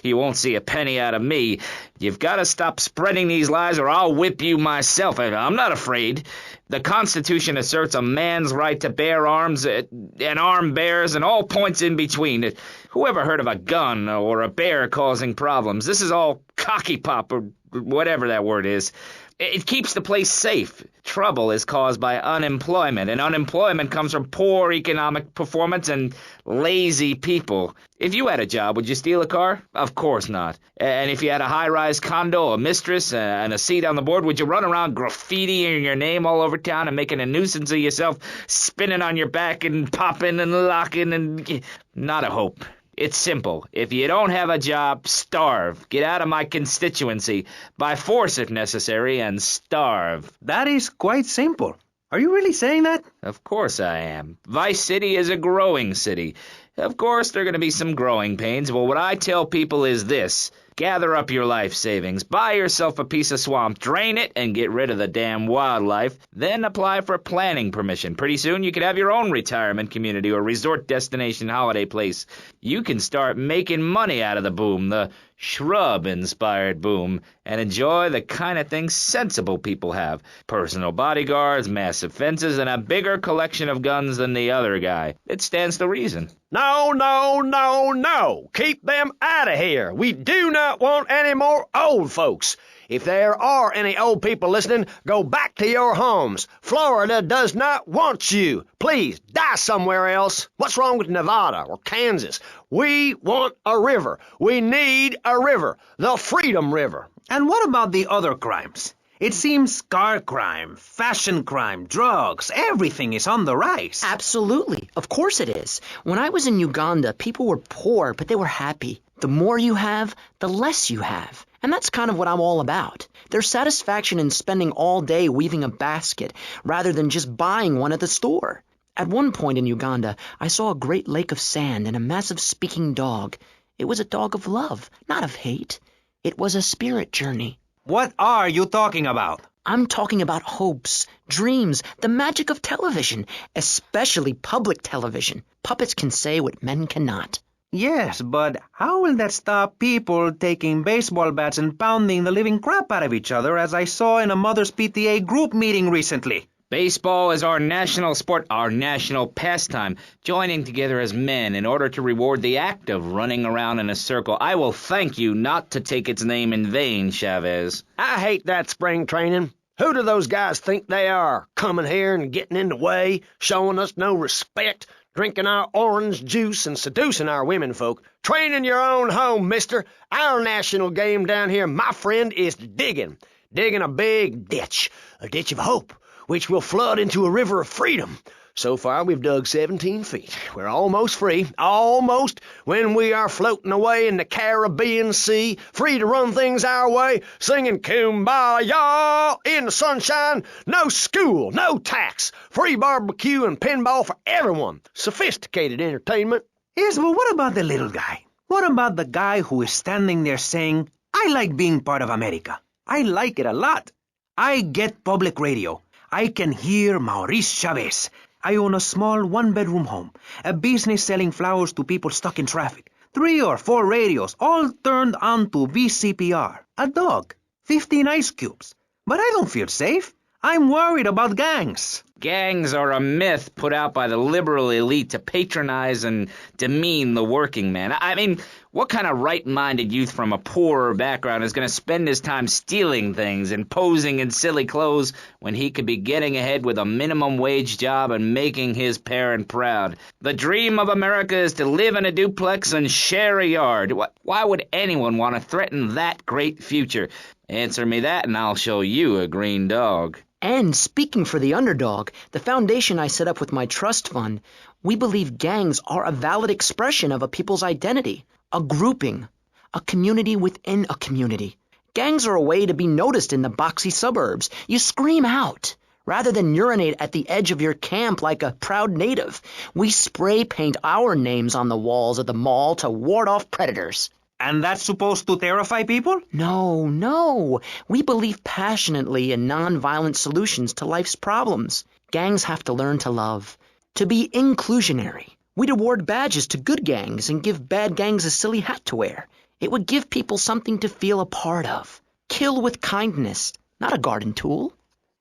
You won't see a penny out of me. You've got to stop spreading these lies or I'll whip you myself. I'm not afraid. The Constitution asserts a man's right to bear arms and arm bears and all points in between. Who ever heard of a gun or a bear causing problems? This is all cocky pop or whatever that word is. It keeps the place safe. Trouble is caused by unemployment, and unemployment comes from poor economic performance and lazy people. If you had a job, would you steal a car? Of course not. And if you had a high-rise condo, a mistress, and a seat on the board, would you run around graffitiing your name all over town and making a nuisance of yourself, spinning on your back and popping and locking and... Not a hope. It's simple. If you don't have a job, starve. Get out of my constituency. By force if necessary, and starve. That is quite simple. Are you really saying that? Of course I am. Vice City is a growing city. Of course there are going to be some growing pains, but what I tell people is this. Gather up your life savings, buy yourself a piece of swamp, drain it, and get rid of the damn wildlife. Then apply for planning permission. Pretty soon you could have your own retirement community or resort destination holiday place. You can start making money out of the boom, the shrub-inspired boom, and enjoy the kind of things sensible people have. Personal bodyguards, massive fences, and a bigger collection of guns than the other guy. It stands to reason. No, no, no, no. Keep them out of here. We do not not want any more old folks. If there are any old people listening, go back to your homes. Florida does not want you. Please, die somewhere else. What's wrong with Nevada or Kansas? We want a river. We need a river. The Freedom River. And what about the other crimes? It seems car crime, fashion crime, drugs, everything is on the rise. Absolutely. Of course it is. When I was in Uganda, people were poor, but they were happy. The more you have, the less you have. And that's kind of what I'm all about. There's satisfaction in spending all day weaving a basket rather than just buying one at the store. At one point in Uganda, I saw a great lake of sand and a massive speaking dog. It was a dog of love, not of hate. It was a spirit journey. What are you talking about? I'm talking about hopes, dreams, the magic of television, especially public television. Puppets can say what men cannot. Yes, but how will that stop people taking baseball bats and pounding the living crap out of each other, as I saw in a Mother's PTA group meeting recently? Baseball is our national sport, our national pastime, joining together as men in order to reward the act of running around in a circle. I will thank you not to take its name in vain, Chavez. I hate that spring training. Who do those guys think they are, coming here and getting in the way, showing us no respect, drinking our orange juice and seducing our women folk? Train in your own home, mister. Our national game down here, my friend, is digging. Digging a big ditch, a ditch of hope, which will flood into a river of freedom. So far, we've dug 17 feet. We're almost free, almost, when we are floating away in the Caribbean Sea, free to run things our way, singing Kumbaya in the sunshine. No school, no tax, free barbecue and pinball for everyone. Sophisticated entertainment. Yes, but what about the little guy? What about the guy who is standing there saying, I like being part of America. I like it a lot. I get public radio. I can hear Maurice Chavez. I own a small one-bedroom home, a business selling flowers to people stuck in traffic, 3 or 4 radios, all turned on to VCPR, a dog, 15 ice cubes. But I don't feel safe. I'm worried about gangs. Gangs are a myth put out by the liberal elite to patronize and demean the working man. I mean, what kind of right-minded youth from a poorer background is going to spend his time stealing things and posing in silly clothes when he could be getting ahead with a minimum wage job and making his parent proud? The dream of America is to live in a duplex and share a yard. Why would anyone want to threaten that great future? Answer me that and I'll show you a green dog. And speaking for the underdog, the foundation I set up with my trust fund, we believe gangs are a valid expression of a people's identity, a grouping, a community within a community. Gangs are a way to be noticed in the boxy suburbs. You scream out. Rather than urinate at the edge of your camp like a proud native, we spray paint our names on the walls of the mall to ward off predators. And that's supposed to terrify people? No. We believe passionately in nonviolent solutions to life's problems. Gangs have to learn to love, to be inclusionary. We'd award badges to good gangs and give bad gangs a silly hat to wear. It would give people something to feel a part of. Kill with kindness, not a garden tool.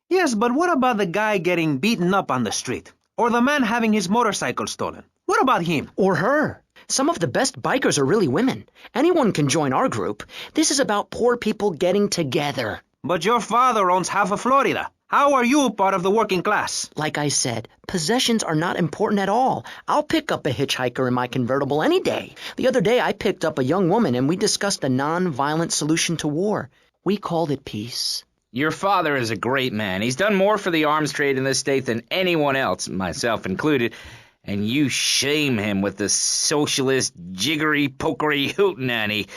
Yes, but what about the guy getting beaten up on the street? Or the man having his motorcycle stolen? What about him? Or her. Some of the best bikers are really women. Anyone can join our group. This is about poor people getting together. But your father owns half of Florida. How are you part of the working class? Like I said, possessions are not important at all. I'll pick up a hitchhiker in my convertible any day. The other day I picked up a young woman and we discussed a non-violent solution to war. We called it peace. Your father is a great man. He's done more for the arms trade in this state than anyone else, myself included. And you shame him with the socialist, jiggery-pokery hootenanny.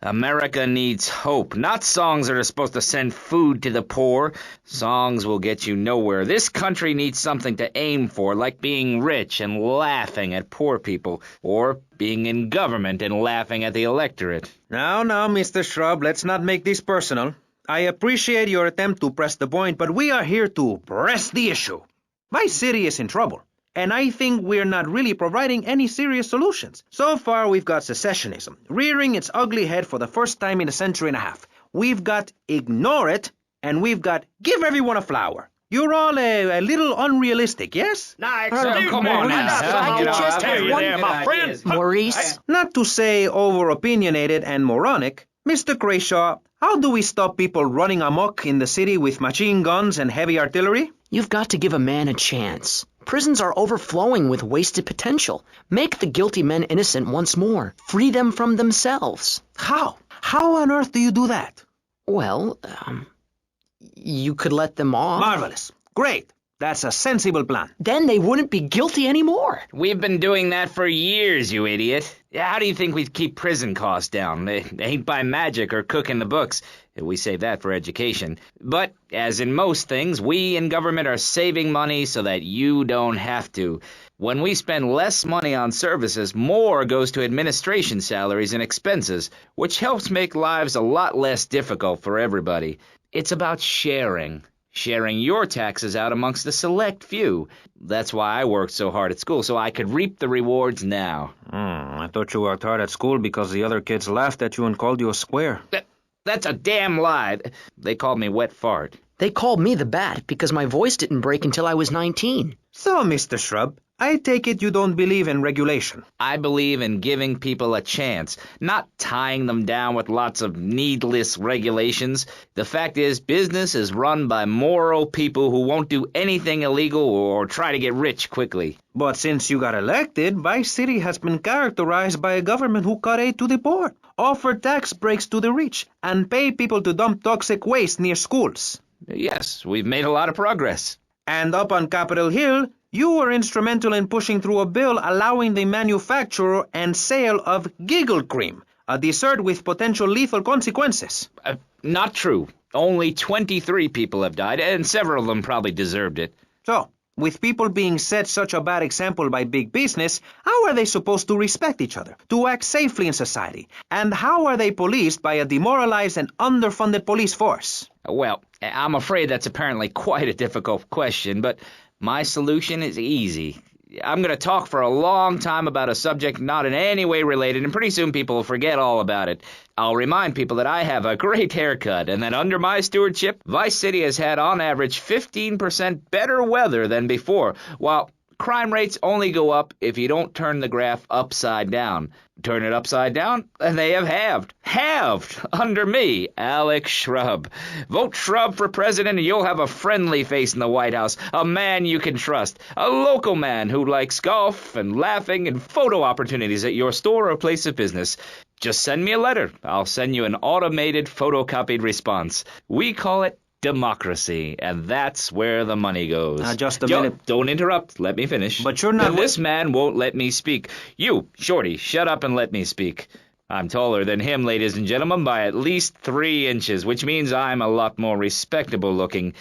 America needs hope, not songs that are supposed to send food to the poor. Songs will get you nowhere. This country needs something to aim for, like being rich and laughing at poor people, or being in government and laughing at the electorate. Now, Mr. Shrub, let's not make this personal. I appreciate your attempt to press the point, but we are here to press the issue. My city is in trouble. And I think we're not really providing any serious solutions. So far, we've got secessionism, rearing its ugly head for the first time in a century and a half. We've got ignore it, and we've got give everyone a flower. You're all a little unrealistic, yes? Come on now. I could just have one my friend. Maurice? Not to say over-opinionated and moronic, Mr. Crashaw, how do we stop people running amok in the city with machine guns and heavy artillery? You've got to give a man a chance. Prisons are overflowing with wasted potential. Make the guilty men innocent once more. Free them from themselves. How? How on earth do you do that? Well, you could let them off. Marvelous. Great. That's a sensible plan. Then they wouldn't be guilty anymore. We've been doing that for years, you idiot. How do you think we keep prison costs down? It ain't by magic or cooking the books. We save that for education. But, as in most things, we in government are saving money so that you don't have to. When we spend less money on services, more goes to administration salaries and expenses, which helps make lives a lot less difficult for everybody. It's about sharing your taxes out amongst the select few. That's why I worked so hard at school, so I could reap the rewards now. I thought you worked hard at school because the other kids laughed at you and called you a square. That's a damn lie. They called me wet fart. They called me the Bat because my voice didn't break until I was 19. So, Mr. Shrub, I take it you don't believe in regulation. I believe in giving people a chance, not tying them down with lots of needless regulations. The fact is, business is run by moral people who won't do anything illegal or try to get rich quickly. But since you got elected, Vice City has been characterized by a government who cut aid to the poor, offer tax breaks to the rich, and pay people to dump toxic waste near schools. Yes, we've made a lot of progress. And up on Capitol Hill, you were instrumental in pushing through a bill allowing the manufacture and sale of giggle cream, a dessert with potential lethal consequences. Not true. Only 23 people have died, and several of them probably deserved it. So, with people being set such a bad example by big business, how are they supposed to respect each other, to act safely in society? And how are they policed by a demoralized and underfunded police force? Well, I'm afraid that's apparently quite a difficult question, but my solution is easy. I'm going to talk for a long time about a subject not in any way related, and pretty soon people will forget all about it. I'll remind people that I have a great haircut, and that under my stewardship, Vice City has had on average 15% better weather than before, while crime rates only go up if you don't turn the graph upside down. Turn it upside down, and they have halved. Halved! Under me, Alex Shrub. Vote Shrub for president, and you'll have a friendly face in the White House. A man you can trust. A local man who likes golf and laughing and photo opportunities at your store or place of business. Just send me a letter. I'll send you an automated photocopied response. We call it democracy, and that's where the money goes. Just a minute. Don't interrupt. Let me finish. But you're not... This man won't let me speak. You, Shorty, shut up and let me speak. I'm taller than him, ladies and gentlemen, by at least 3 inches, which means I'm a lot more respectable looking.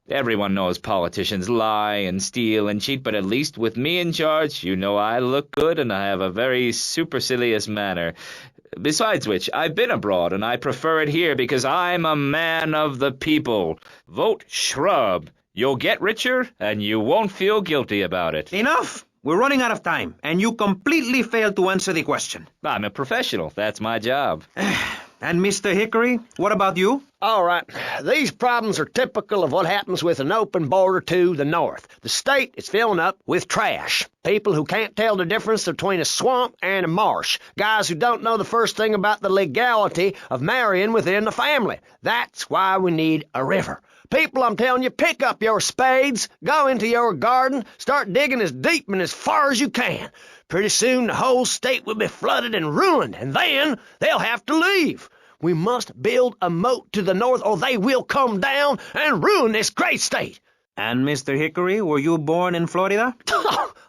Everyone knows politicians lie and steal and cheat, but at least with me in charge, you know I look good and I have a very supercilious manner. Besides which, I've been abroad, and I prefer it here because I'm a man of the people. Vote Shrub. You'll get richer, and you won't feel guilty about it. Enough! We're running out of time, and you completely failed to answer the question. I'm a professional. That's my job. And Mr. Hickory, what about you? All right. These problems are typical of what happens with an open border to the north. The state is filling up with trash. People who can't tell the difference between a swamp and a marsh. Guys who don't know the first thing about the legality of marrying within the family. That's why we need a river. People, I'm telling you, pick up your spades, go into your garden, start digging as deep and as far as you can. Pretty soon the whole state will be flooded and ruined, and then they'll have to leave. We must build a moat to the north, or they will come down and ruin this great state. And Mr. Hickory, were you born in Florida?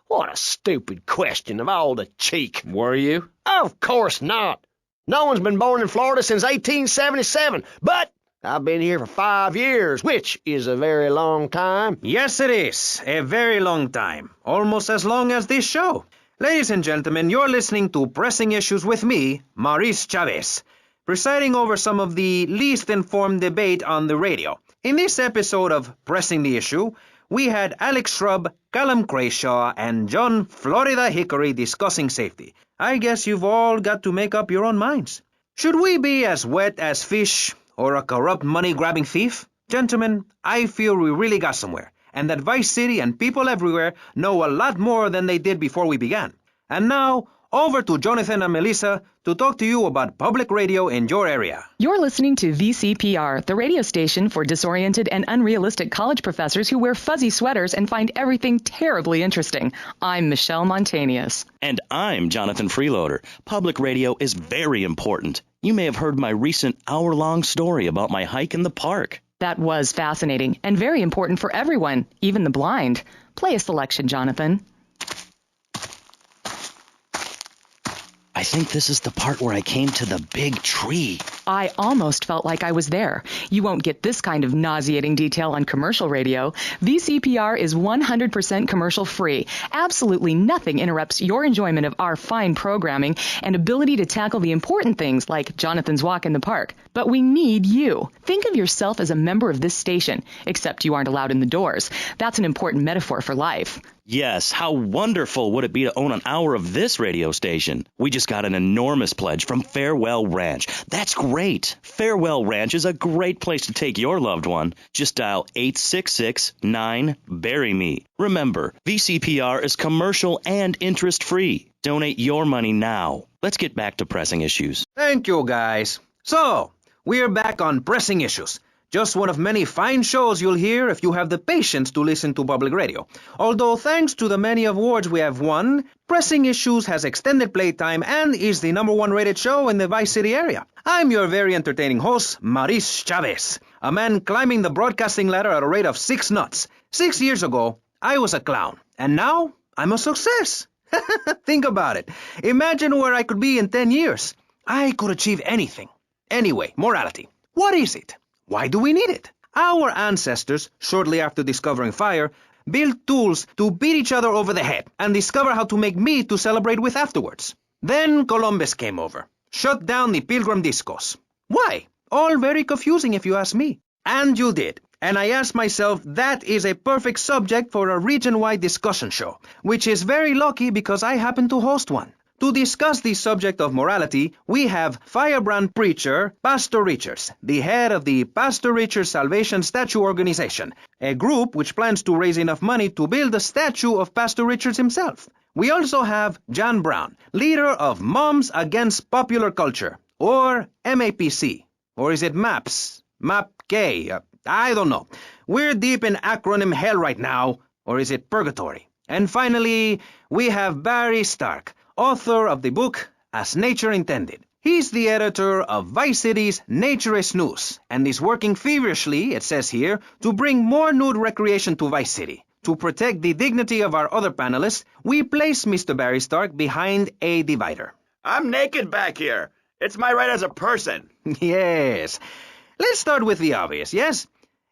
What a stupid question of all the cheek. Were you? Of course not. No one's been born in Florida since 1877, but I've been here for 5 years, which is a very long time. Yes, it is. A very long time. Almost as long as this show. Ladies and gentlemen, you're listening to Pressing Issues with me, Maurice Chavez, presiding over some of the least informed debate on the radio. In this episode of Pressing the Issue, we had Alex Shrub, Callum Crashaw, and John Florida Hickory discussing safety. I guess you've all got to make up your own minds. Should we be as wet as fish or a corrupt money-grabbing thief? Gentlemen, I feel we really got somewhere, and that Vice City and people everywhere know a lot more than they did before we began. And now, over to Jonathan and Melissa to talk to you about public radio in your area. You're listening to VCPR, the radio station for disoriented and unrealistic college professors who wear fuzzy sweaters and find everything terribly interesting. I'm Michelle Montanius. And I'm Jonathan Freeloader. Public radio is very important. You may have heard my recent hour-long story about my hike in the park. That was fascinating and very important for everyone, even the blind. Play a selection, Jonathan. I think this is the part where I came to the big tree. I almost felt like I was there. You won't get this kind of nauseating detail on commercial radio. VCPR is 100% commercial free. Absolutely nothing interrupts your enjoyment of our fine programming and ability to tackle the important things like Jonathan's walk in the park. But we need you. Think of yourself as a member of this station, except you aren't allowed in the doors. That's an important metaphor for life. Yes, how wonderful would it be to own an hour of this radio station? We just got an enormous pledge from Farewell Ranch. That's great. Farewell Ranch is a great place to take your loved one. Just dial 866-9-BURY-ME. Remember, VCPR is commercial and interest-free. Donate your money now. Let's get back to pressing issues. Thank you, guys. So, we're back on pressing issues. Just one of many fine shows you'll hear if you have the patience to listen to public radio. Although thanks to the many awards we have won, Pressing Issues has extended playtime and is the #1 rated show in the Vice City area. I'm your very entertaining host, Maurice Chavez, a man climbing the broadcasting ladder at a rate of 6 knots. 6 years ago, I was a clown, and now I'm a success. Think about it. Imagine where I could be in 10 years. I could achieve anything. Anyway, morality. What is it? Why do we need it? Our ancestors, shortly after discovering fire, built tools to beat each other over the head and discover how to make meat to celebrate with afterwards. Then Columbus came over, shut down the Pilgrim discos. Why? All very confusing if you ask me. And you did. And I asked myself, that is a perfect subject for a region-wide discussion show, which is very lucky because I happen to host one. To discuss the subject of morality, we have firebrand preacher Pastor Richards, the head of the Pastor Richards Salvation Statue Organization, a group which plans to raise enough money to build a statue of Pastor Richards himself. We also have John Brown, leader of Moms Against Popular Culture, or MAPC. Or is it MAPS? MAPK? I don't know. We're deep in acronym hell right now, or is it purgatory? And finally, we have Barry Stark, author of the book As Nature Intended. He's the editor of Vice City's Naturist News, and is working feverishly, it says here, to bring more nude recreation to Vice City. To protect the dignity of our other panelists, we place Mr. Barry Stark behind a divider. I'm naked back here. It's my right as a person. Yes. Let's start with the obvious, yes?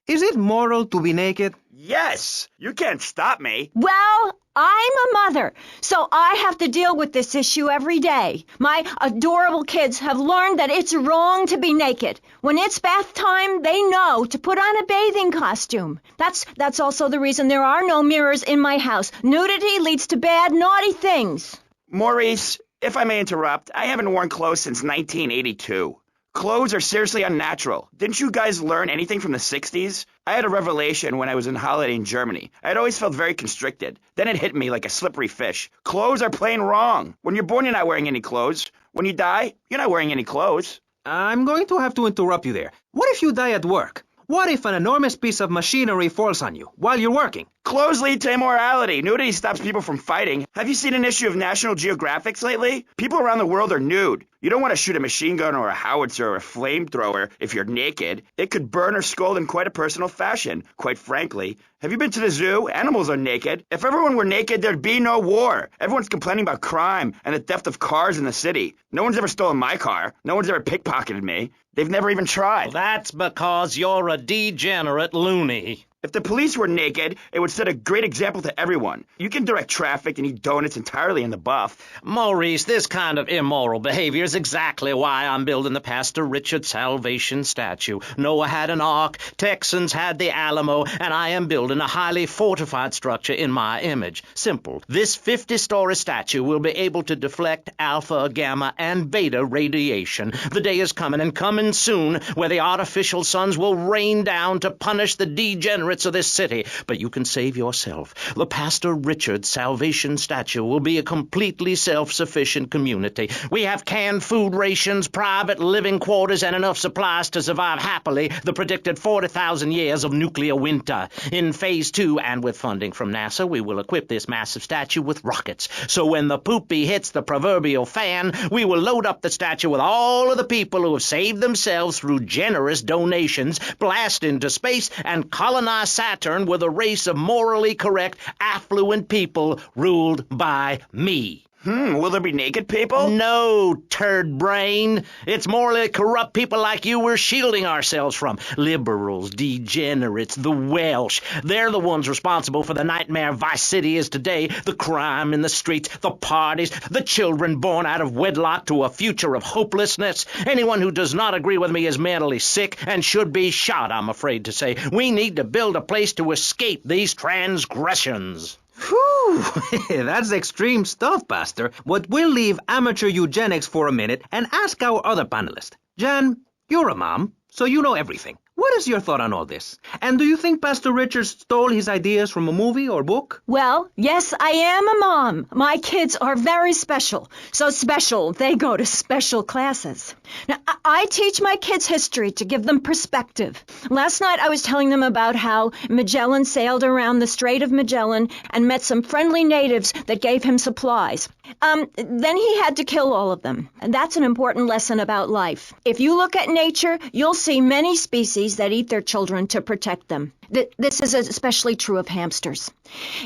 Is it moral to be naked? Yes. You can't stop me. Well, I'm a mother, so I have to deal with this issue every day. My adorable kids have learned that it's wrong to be naked. When it's bath time, they know to put on a bathing costume. That's also the reason there are no mirrors in my house. Nudity leads to bad, naughty things. Maurice, if I may interrupt, I haven't worn clothes since 1982. Clothes are seriously unnatural. Didn't you guys learn anything from the 60s? I had a revelation when I was on holiday in Germany. I'd always felt very constricted. Then it hit me like a slippery fish. Clothes are plain wrong. When you're born, you're not wearing any clothes. When you die, you're not wearing any clothes. I'm going to have to interrupt you there. What if you die at work? What if an enormous piece of machinery falls on you while you're working? Clothes lead to immorality. Nudity stops people from fighting. Have you seen an issue of National Geographic lately? People around the world are nude. You don't want to shoot a machine gun or a howitzer or a flamethrower if you're naked. It could burn or scald in quite a personal fashion, quite frankly. Have you been to the zoo? Animals are naked. If everyone were naked, there'd be no war. Everyone's complaining about crime and the theft of cars in the city. No one's ever stolen my car. No one's ever pickpocketed me. They've never even tried. Well, that's because you're a degenerate loony. If the police were naked, it would set a great example to everyone. You can direct traffic and eat donuts entirely in the buff. Maurice, this kind of immoral behavior is exactly why I'm building the Pastor Richard Salvation statue. Noah had an ark, Texans had the Alamo, and I am building a highly fortified structure in my image. Simple. This 50-story statue will be able to deflect alpha, gamma, and beta radiation. The day is coming, and coming soon, where the artificial suns will rain down to punish the degenerate degenerates of this city, but you can save yourself. The Pastor Richard Salvation Statue will be a completely self-sufficient community. We have canned food rations, private living quarters, and enough supplies to survive happily the predicted 40,000 years of nuclear winter. In Phase 2, and with funding from NASA, we will equip this massive statue with rockets. So when the poopy hits the proverbial fan, we will load up the statue with all of the people who have saved themselves through generous donations, blast into space, and colonize Saturn with a race of morally correct, affluent people ruled by me. Will there be naked people? No, turd brain. It's morally corrupt people like you we're shielding ourselves from. Liberals, degenerates, the Welsh. They're the ones responsible for the nightmare Vice City is today, the crime in the streets, the parties, the children born out of wedlock to a future of hopelessness. Anyone who does not agree with me is mentally sick and should be shot, I'm afraid to say. We need to build a place to escape these transgressions. Whew, that's extreme stuff, Pastor. But we'll leave amateur eugenics for a minute and ask our other panelist. Jan, you're a mom, so you know everything. What is your thought on all this? And do you think Pastor Richard stole his ideas from a movie or book? Well, yes, I am a mom. My kids are very special. So special, they go to special classes. Now, I teach my kids history to give them perspective. Last night I was telling them about how Magellan sailed around the Strait of Magellan and met some friendly natives that gave him supplies. Then he had to kill all of them. And that's an important lesson about life. If you look at nature, you'll see many species that eat their children to protect them. This is especially true of hamsters.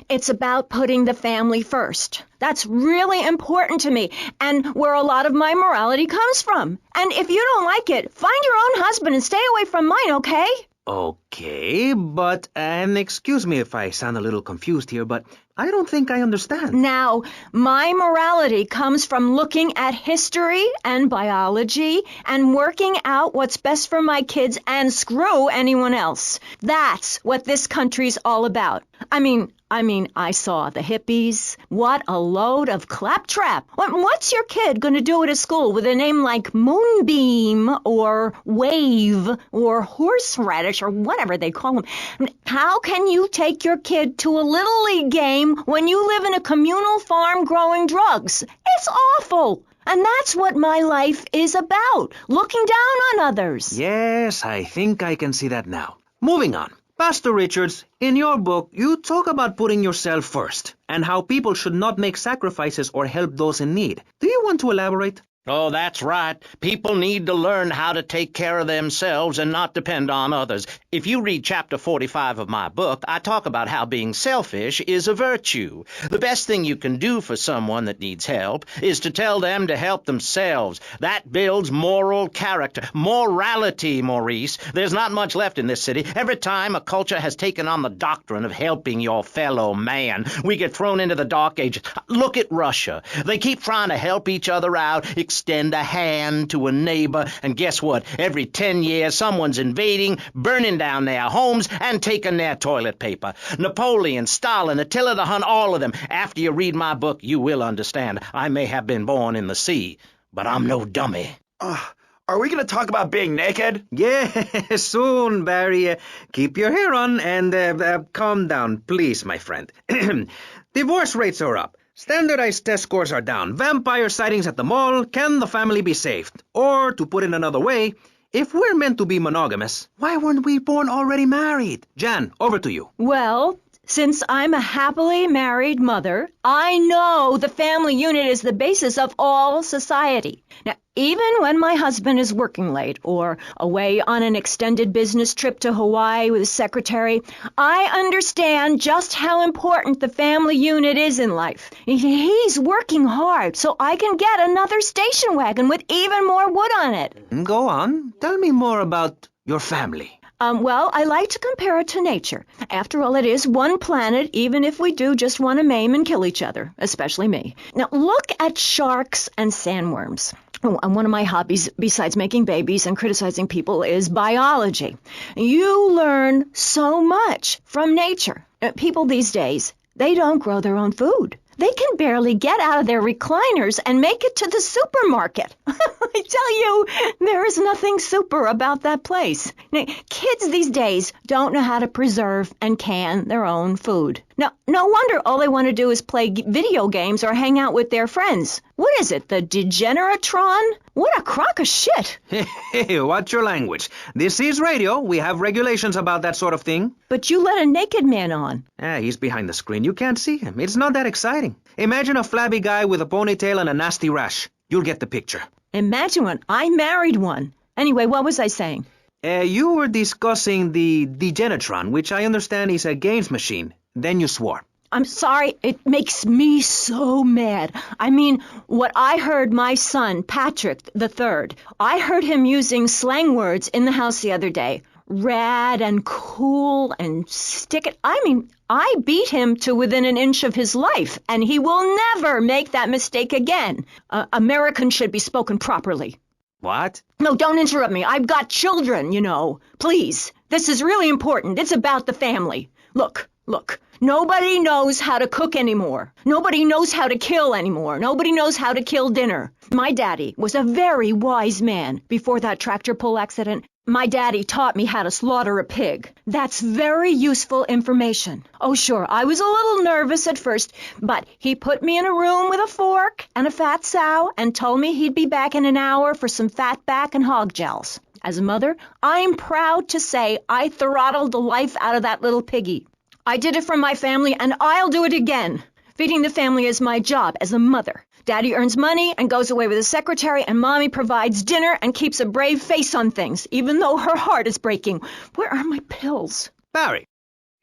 It's about putting the family first. That's really important to me, and where a lot of my morality comes from. And if you don't like it, find your own husband and stay away from mine, okay? Okay, but, and excuse me if I sound a little confused here, but I don't think I understand. Now, my morality comes from looking at history and biology and working out what's best for my kids and screw anyone else. That's what this country's all about. I mean, I saw the hippies. What a load of claptrap. What's your kid going to do at a school with a name like Moonbeam or Wave or Horseradish or whatever they call them? How can you take your kid to a Little League game when you live in a communal farm growing drugs? It's awful. And that's what my life is about, looking down on others. Yes, I think I can see that now. Moving on. Pastor Richards, in your book, you talk about putting yourself first and how people should not make sacrifices or help those in need. Do you want to elaborate? Oh, that's right. People need to learn how to take care of themselves and not depend on others. If you read chapter 45 of my book, I talk about how being selfish is a virtue. The best thing you can do for someone that needs help is to tell them to help themselves. That builds moral character. Morality, Maurice. There's not much left in this city. Every time a culture has taken on the doctrine of helping your fellow man, we get thrown into the dark ages. Look at Russia. They keep trying to help each other out, extend a hand to a neighbor, and guess what? Every 10 years, someone's invading, burning down their homes, and taking their toilet paper. Napoleon, Stalin, Attila the Hun, all of them. After you read my book, you will understand. I may have been born in the sea, but I'm no dummy. Are we going to talk about being naked? Yeah, soon, Barry. Keep your hair on and calm down, please, my friend. Divorce rates are up. Standardized test scores are down. Vampire sightings at the mall. Can the family be saved? Or, to put it another way, if we're meant to be monogamous, why weren't we born already married? Jan, over to you. Well, since I'm a happily married mother, I know the family unit is the basis of all society. Now, even when my husband is working late or away on an extended business trip to Hawaii with his secretary, I understand just how important the family unit is in life. He's working hard so I can get another station wagon with even more wood on it. Go on. Tell me more about your family. Well, I like to compare it to nature. After all, it is one planet, even if we do just want to maim and kill each other, especially me. Now, look at sharks and sandworms. Oh, and one of my hobbies, besides making babies and criticizing people, is biology. You learn so much from nature. People these days, they don't grow their own food. They can barely get out of their recliners and make it to the supermarket. I tell you, there is nothing super about that place. Now, kids these days don't know how to preserve and can their own food. No wonder all they want to do is play video games or hang out with their friends. What is it, the Degeneratron? What a crock of shit. Hey, watch your language. This is radio. We have regulations about that sort of thing. But you let a naked man on. He's behind the screen. You can't see him. It's not that exciting. Imagine a flabby guy with a ponytail and a nasty rash. You'll get the picture. Imagine one. I married one. Anyway, what was I saying? You were discussing the Degenatron, which I understand is a games machine. Then you swore. I'm sorry, it makes me so mad. I mean, what I heard my son, Patrick III, I heard him using slang words in the house the other day. Rad and cool and stick it. I mean, I beat him to within an inch of his life, and he will never make that mistake again. Americans should be spoken properly. What? No, don't interrupt me. I've got children, you know. Please. This is really important. It's about the family. Look. Nobody knows how to cook anymore. Nobody knows how to kill anymore. Nobody knows how to kill dinner. My daddy was a very wise man before that tractor pull accident. My daddy taught me how to slaughter a pig. That's very useful information. Oh, sure, I was a little nervous at first, but he put me in a room with a fork and a fat sow and told me he'd be back in an hour for some fat back and hog gels. As a mother, I'm proud to say I throttled the life out of that little piggy. I did it for my family, and I'll do it again. Feeding the family is my job as a mother. Daddy earns money and goes away with his secretary, and Mommy provides dinner and keeps a brave face on things, even though her heart is breaking. Where are my pills? Barry,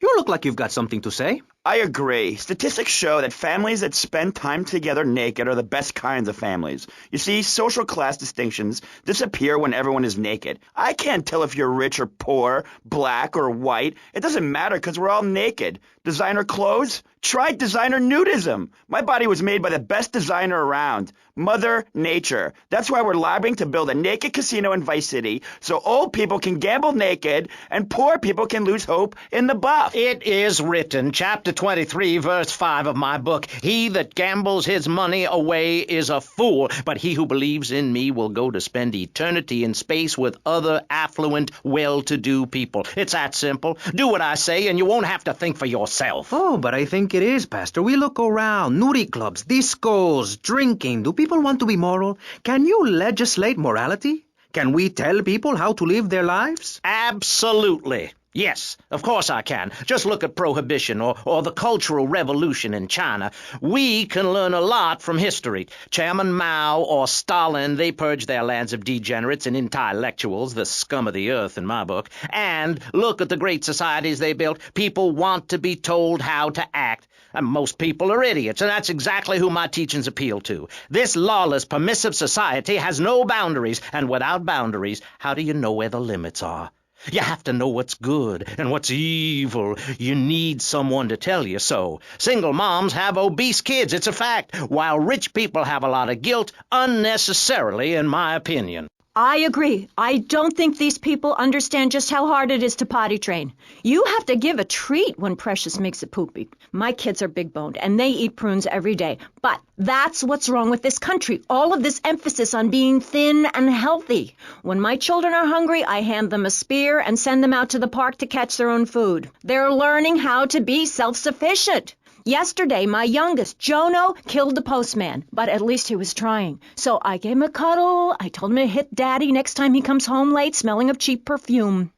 you look like you've got something to say. I agree. Statistics show that families that spend time together naked are the best kinds of families. You see, social class distinctions disappear when everyone is naked. I can't tell if you're rich or poor, black or white. It doesn't matter because we're all naked. Designer clothes? Try designer nudism. My body was made by the best designer around, Mother Nature. That's why we're lobbying to build a naked casino in Vice City so old people can gamble naked and poor people can lose hope in the buff. It is written, chapter 23, verse 5 of my book, "He that gambles his money away is a fool, but he who believes in me will go to spend eternity in space with other affluent, well-to-do people." It's that simple. Do what I say, and you won't have to think for yourself. Oh, but I think it is, Pastor. We look around. Nudie clubs, discos, drinking. Do people want to be moral? Can you legislate morality? Can we tell people how to live their lives? Absolutely. Yes, of course I can. Just look at Prohibition or the Cultural Revolution in China. We can learn a lot from history. Chairman Mao or Stalin, they purged their lands of degenerates and intellectuals, the scum of the earth in my book. And look at the great societies they built. People want to be told how to act. And most people are idiots, and that's exactly who my teachings appeal to. This lawless, permissive society has no boundaries, and without boundaries, how do you know where the limits are? You have to know what's good and what's evil. You need someone to tell you so. Single moms have obese kids, it's a fact, while rich people have a lot of guilt, unnecessarily, in my opinion. I agree. I don't think these people understand just how hard it is to potty train. You have to give a treat when Precious makes it poopy. My kids are big-boned, and they eat prunes every day. But that's what's wrong with this country. All of this emphasis on being thin and healthy. When my children are hungry, I hand them a spear and send them out to the park to catch their own food. They're learning how to be self-sufficient. Yesterday, my youngest, Jono, killed the postman, but at least he was trying. So I gave him a cuddle. I told him to hit Daddy next time he comes home late smelling of cheap perfume.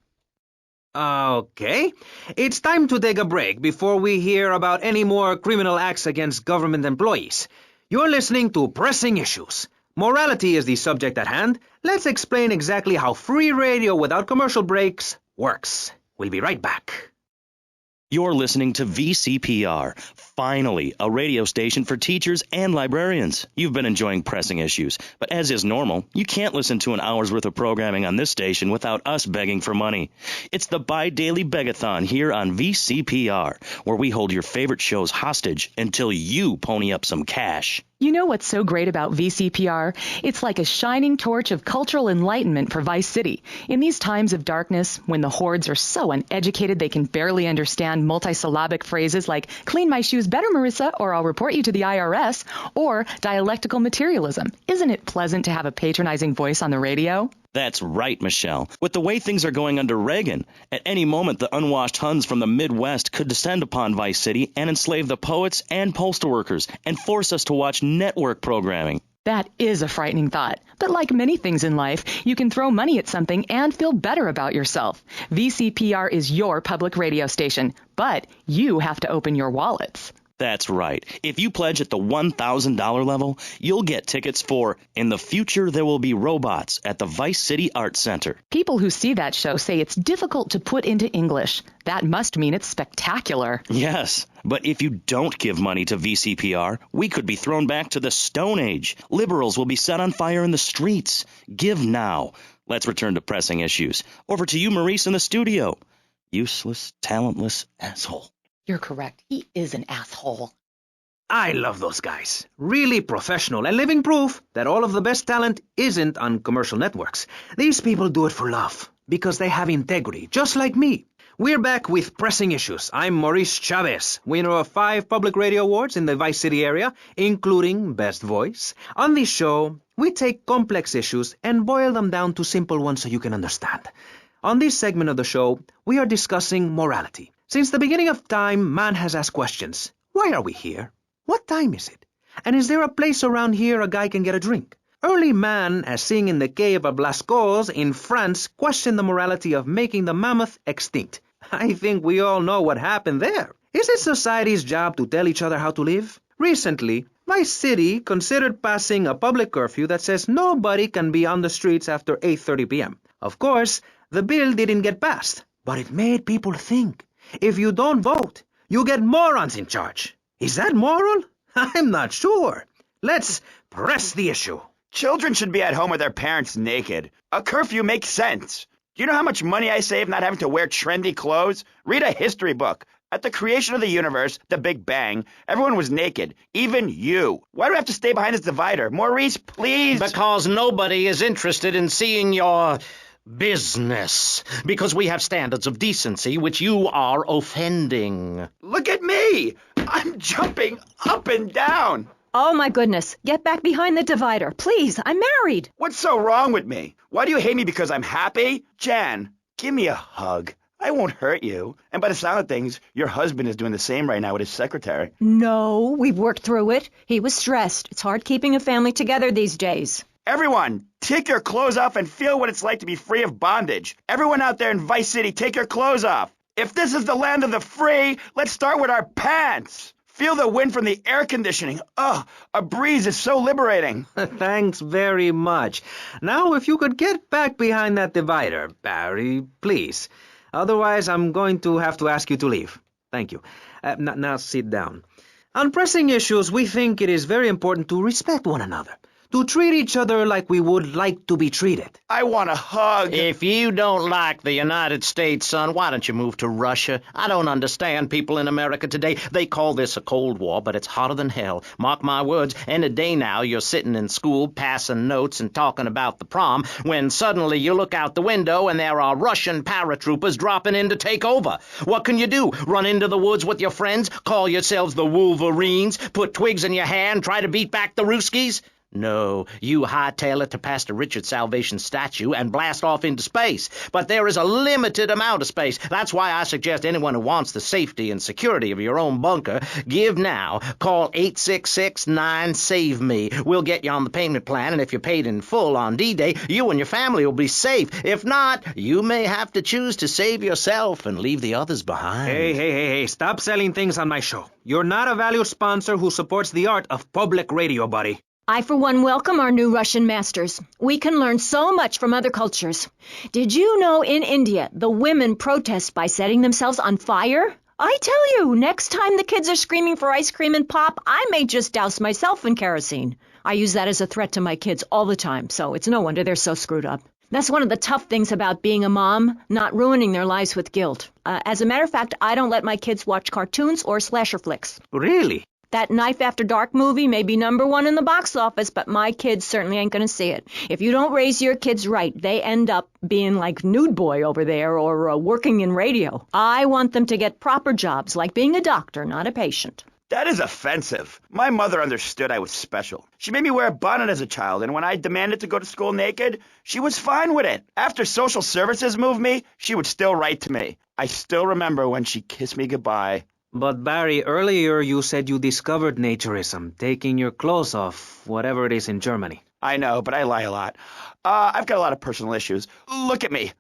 Okay. It's time to take a break before we hear about any more criminal acts against government employees. You're listening to Pressing Issues. Morality is the subject at hand. Let's explain exactly how free radio without commercial breaks works. We'll be right back. You're listening to VCPR, finally, a radio station for teachers and librarians. You've been enjoying Pressing Issues, but as is normal, you can't listen to an hour's worth of programming on this station without us begging for money. It's the bi-daily begathon here on VCPR, where we hold your favorite shows hostage until you pony up some cash. You know what's so great about VCPR? It's like a shining torch of cultural enlightenment for Vice City. In these times of darkness, when the hordes are so uneducated they can barely understand multisyllabic phrases like clean my shoes Choose better, Marissa, or I'll report you to the IRS, or dialectical materialism. Isn't it pleasant to have a patronizing voice on the radio? That's right, Michelle. With the way things are going under Reagan, at any moment the unwashed Huns from the Midwest could descend upon Vice City and enslave the poets and postal workers and force us to watch network programming. That is a frightening thought. But like many things in life, you can throw money at something and feel better about yourself. VCPR is your public radio station, but you have to open your wallets. That's right. If you pledge at the $1,000 level, you'll get tickets for In the Future There Will Be Robots at the Vice City Arts Center. People who see that show say it's difficult to put into English. That must mean it's spectacular. Yes, but if you don't give money to VCPR, we could be thrown back to the Stone Age. Liberals will be set on fire in the streets. Give now. Let's return to pressing issues. Over to you, Maurice, in the studio. Useless, talentless asshole. You're correct. He is an asshole. I love those guys. Really professional and living proof that all of the best talent isn't on commercial networks. These people do it for love, because they have integrity, just like me. We're back with Pressing Issues. I'm Maurice Chavez, winner of 5 public radio awards in the Vice City area, including Best Voice. On this show, we take complex issues and boil them down to simple ones so you can understand. On this segment of the show, we are discussing morality. Since the beginning of time, man has asked questions. Why are we here? What time is it? And is there a place around here a guy can get a drink? Early man, as seen in the cave of Lascaux in France, questioned the morality of making the mammoth extinct. I think we all know what happened there. Is it society's job to tell each other how to live? Recently, Vice City considered passing a public curfew that says nobody can be on the streets after 8:30 p.m. Of course, the bill didn't get passed, but it made people think. If you don't vote, you get morons in charge. Is that moral? I'm not sure. Let's press the issue. Children should be at home with their parents naked. A curfew makes sense. Do you know how much money I save not having to wear trendy clothes? Read a history book. At the creation of the universe, the Big Bang, everyone was naked. Even you. Why do we have to stay behind this divider? Maurice, please. Because nobody is interested in seeing your business. Because we have standards of decency which you are offending. Look at me. I'm jumping up and down. Oh, my goodness. Get back behind the divider. Please, I'm married. What's so wrong with me? Why do you hate me because I'm happy? Jan, give me a hug. I won't hurt you. And by the sound of things, your husband is doing the same right now with his secretary. No, we've worked through it. He was stressed. It's hard keeping a family together these days. Everyone, take your clothes off and feel what it's like to be free of bondage. Everyone out there in Vice City, take your clothes off. If this is the land of the free, let's start with our pants. Feel the wind from the air conditioning. Ugh, a breeze is so liberating. Thanks very much. Now, if you could get back behind that divider, Barry, please. Otherwise, I'm going to have to ask you to leave. Thank you. Now sit down. On pressing issues, we think it is very important to respect one another, to treat each other like we would like to be treated. I want a hug. If you don't like the United States, son, why don't you move to Russia? I don't understand people in America today. They call this a Cold War, but it's hotter than hell. Mark my words, any day now you're sitting in school passing notes and talking about the prom, when suddenly you look out the window and there are Russian paratroopers dropping in to take over. What can you do? Run into the woods with your friends? Call yourselves the Wolverines? Put twigs in your hair and try to beat back the Ruskies? No, you hightail it to Pastor Richard's Salvation statue and blast off into space. But there is a limited amount of space. That's why I suggest anyone who wants the safety and security of your own bunker, give now. Call 866-9-SAVE-ME. We'll get you on the payment plan, and if you're paid in full on D-Day, you and your family will be safe. If not, you may have to choose to save yourself and leave the others behind. Hey, stop selling things on my show. You're not a valued sponsor who supports the art of public radio, buddy. I, for one, welcome our new Russian masters. We can learn so much from other cultures. Did you know in India, the women protest by setting themselves on fire? I tell you, next time the kids are screaming for ice cream and pop, I may just douse myself in kerosene. I use that as a threat to my kids all the time, so it's no wonder they're so screwed up. That's one of the tough things about being a mom, not ruining their lives with guilt. As a matter of fact, I don't let my kids watch cartoons or slasher flicks. Really? That Knife After Dark movie may be #1 in the box office, but my kids certainly ain't going to see it. If you don't raise your kids right, they end up being like Nude Boy over there or working in radio. I want them to get proper jobs, like being a doctor, not a patient. That is offensive. My mother understood I was special. She made me wear a bonnet as a child, and when I demanded to go to school naked, she was fine with it. After social services moved me, she would still write to me. I still remember when she kissed me goodbye. But Barry, earlier you said you discovered naturism, taking your clothes off, whatever it is in Germany. I know, but I lie a lot. I've got a lot of personal issues. Look at me.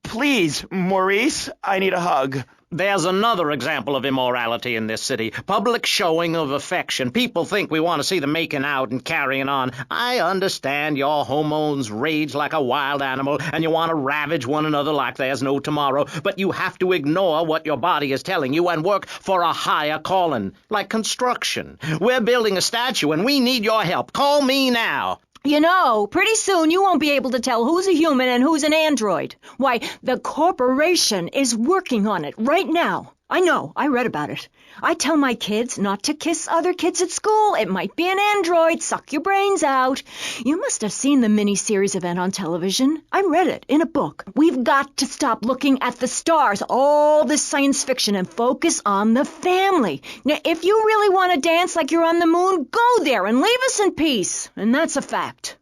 Please, Maurice, I need a hug. There's another example of immorality in this city. Public showing of affection. People think we want to see them making out and carrying on. I understand your hormones rage like a wild animal, and you want to ravage one another like there's no tomorrow, but you have to ignore what your body is telling you and work for a higher calling, like construction. We're building a statue, and we need your help. Call me now. You know, pretty soon you won't be able to tell who's a human and who's an android. Why, the corporation is working on it right now. I know, I read about it. I tell my kids not to kiss other kids at school. It might be an android. Suck your brains out. You must have seen the mini-series event on television. I read it in a book. We've got to stop looking at the stars, all this science fiction, and focus on the family. Now, if you really want to dance like you're on the moon, go there and leave us in peace. And that's a fact.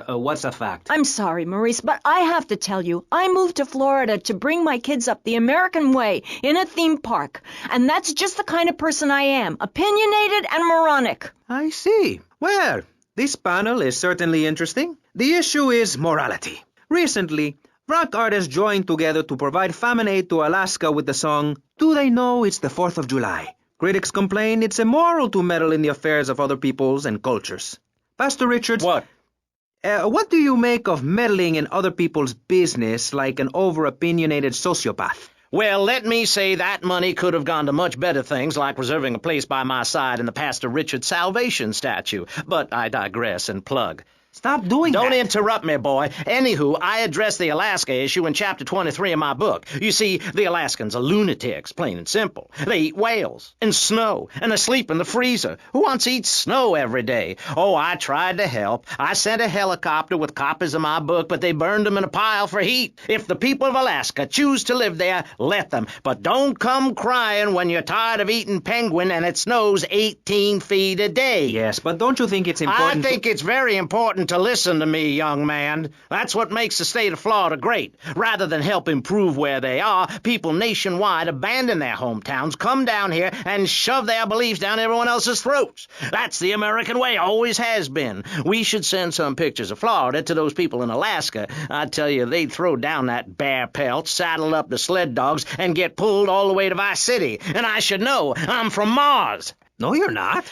What's a fact? I'm sorry, Maurice, but I have to tell you, I moved to Florida to bring my kids up the American way in a theme park. And that's just the kind of person I am, opinionated and moronic. I see. Well, this panel is certainly interesting. The issue is morality. Recently, rock artists joined together to provide famine aid to Alaska with the song, Do They Know It's the 4th of July? Critics complain it's immoral to meddle in the affairs of other peoples and cultures. Pastor Richards... What? What do you make of meddling in other people's business like an over-opinionated sociopath? Well, let me say that money could have gone to much better things, like reserving a place by my side in the Pastor Richard Salvation statue. But I digress and plug. Stop doing that. Don't interrupt me, boy. Anywho, I address the Alaska issue in Chapter 23 of my book. You see, the Alaskans are lunatics, plain and simple. They eat whales and snow, and they sleep in the freezer. Who wants to eat snow every day? Oh, I tried to help. I sent a helicopter with copies of my book, but they burned them in a pile for heat. If the people of Alaska choose to live there, let them. But don't come crying when you're tired of eating penguin and it snows 18 feet a day. Yes, but don't you think it's important... I think it's very important to listen to me, young man. That's what makes the state of Florida great. Rather than help improve where they are, people nationwide abandon their hometowns, come down here, and shove their beliefs down everyone else's throats. That's the American way, always has been. We should send some pictures of Florida to those people in Alaska. I tell you, they'd throw down that bear pelt, saddle up the sled dogs, and get pulled all the way to Vice City. And I should know, I'm from Mars. No, you're not.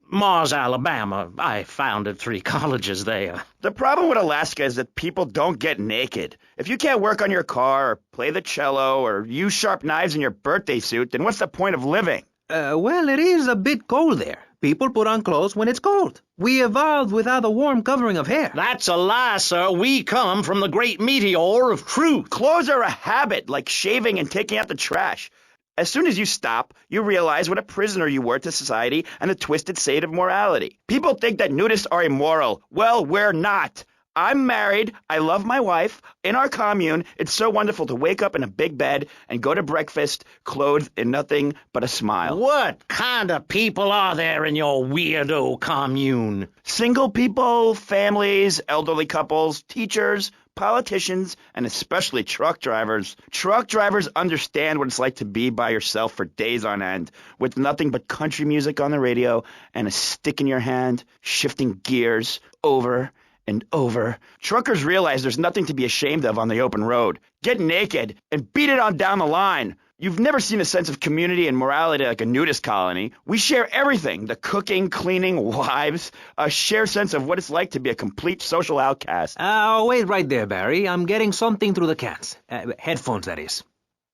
Mars, Alabama. I founded 3 colleges there. The problem with Alaska is that people don't get naked. If you can't work on your car, or play the cello, or use sharp knives in your birthday suit, then what's the point of living? Well, it is a bit cold there. People put on clothes when it's cold. We evolved without a warm covering of hair. That's a lie, sir. We come from the great meteor of truth. Clothes are a habit, like shaving and taking out the trash. As soon as you stop, you realize what a prisoner you were to society and the twisted state of morality. People think that nudists are immoral. Well, we're not. I'm married. I love my wife. In our commune, it's so wonderful to wake up in a big bed and go to breakfast clothed in nothing but a smile. What kind of people are there in your weirdo commune? Single people, families, elderly couples, teachers, politicians, and especially truck drivers. Truck drivers understand what it's like to be by yourself for days on end, with nothing but country music on the radio and a stick in your hand, shifting gears over and over. Truckers realize there's nothing to be ashamed of on the open road. Get naked and beat it on down the line. You've never seen a sense of community and morality like a nudist colony. We share everything, the cooking, cleaning, wives, a shared sense of what it's like to be a complete social outcast. Wait right there, Barry. I'm getting something through the cans. Headphones, that is.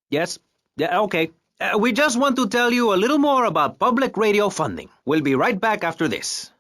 Yes? Yeah, okay. We just want to tell you a little more about public radio funding. We'll be right back after this.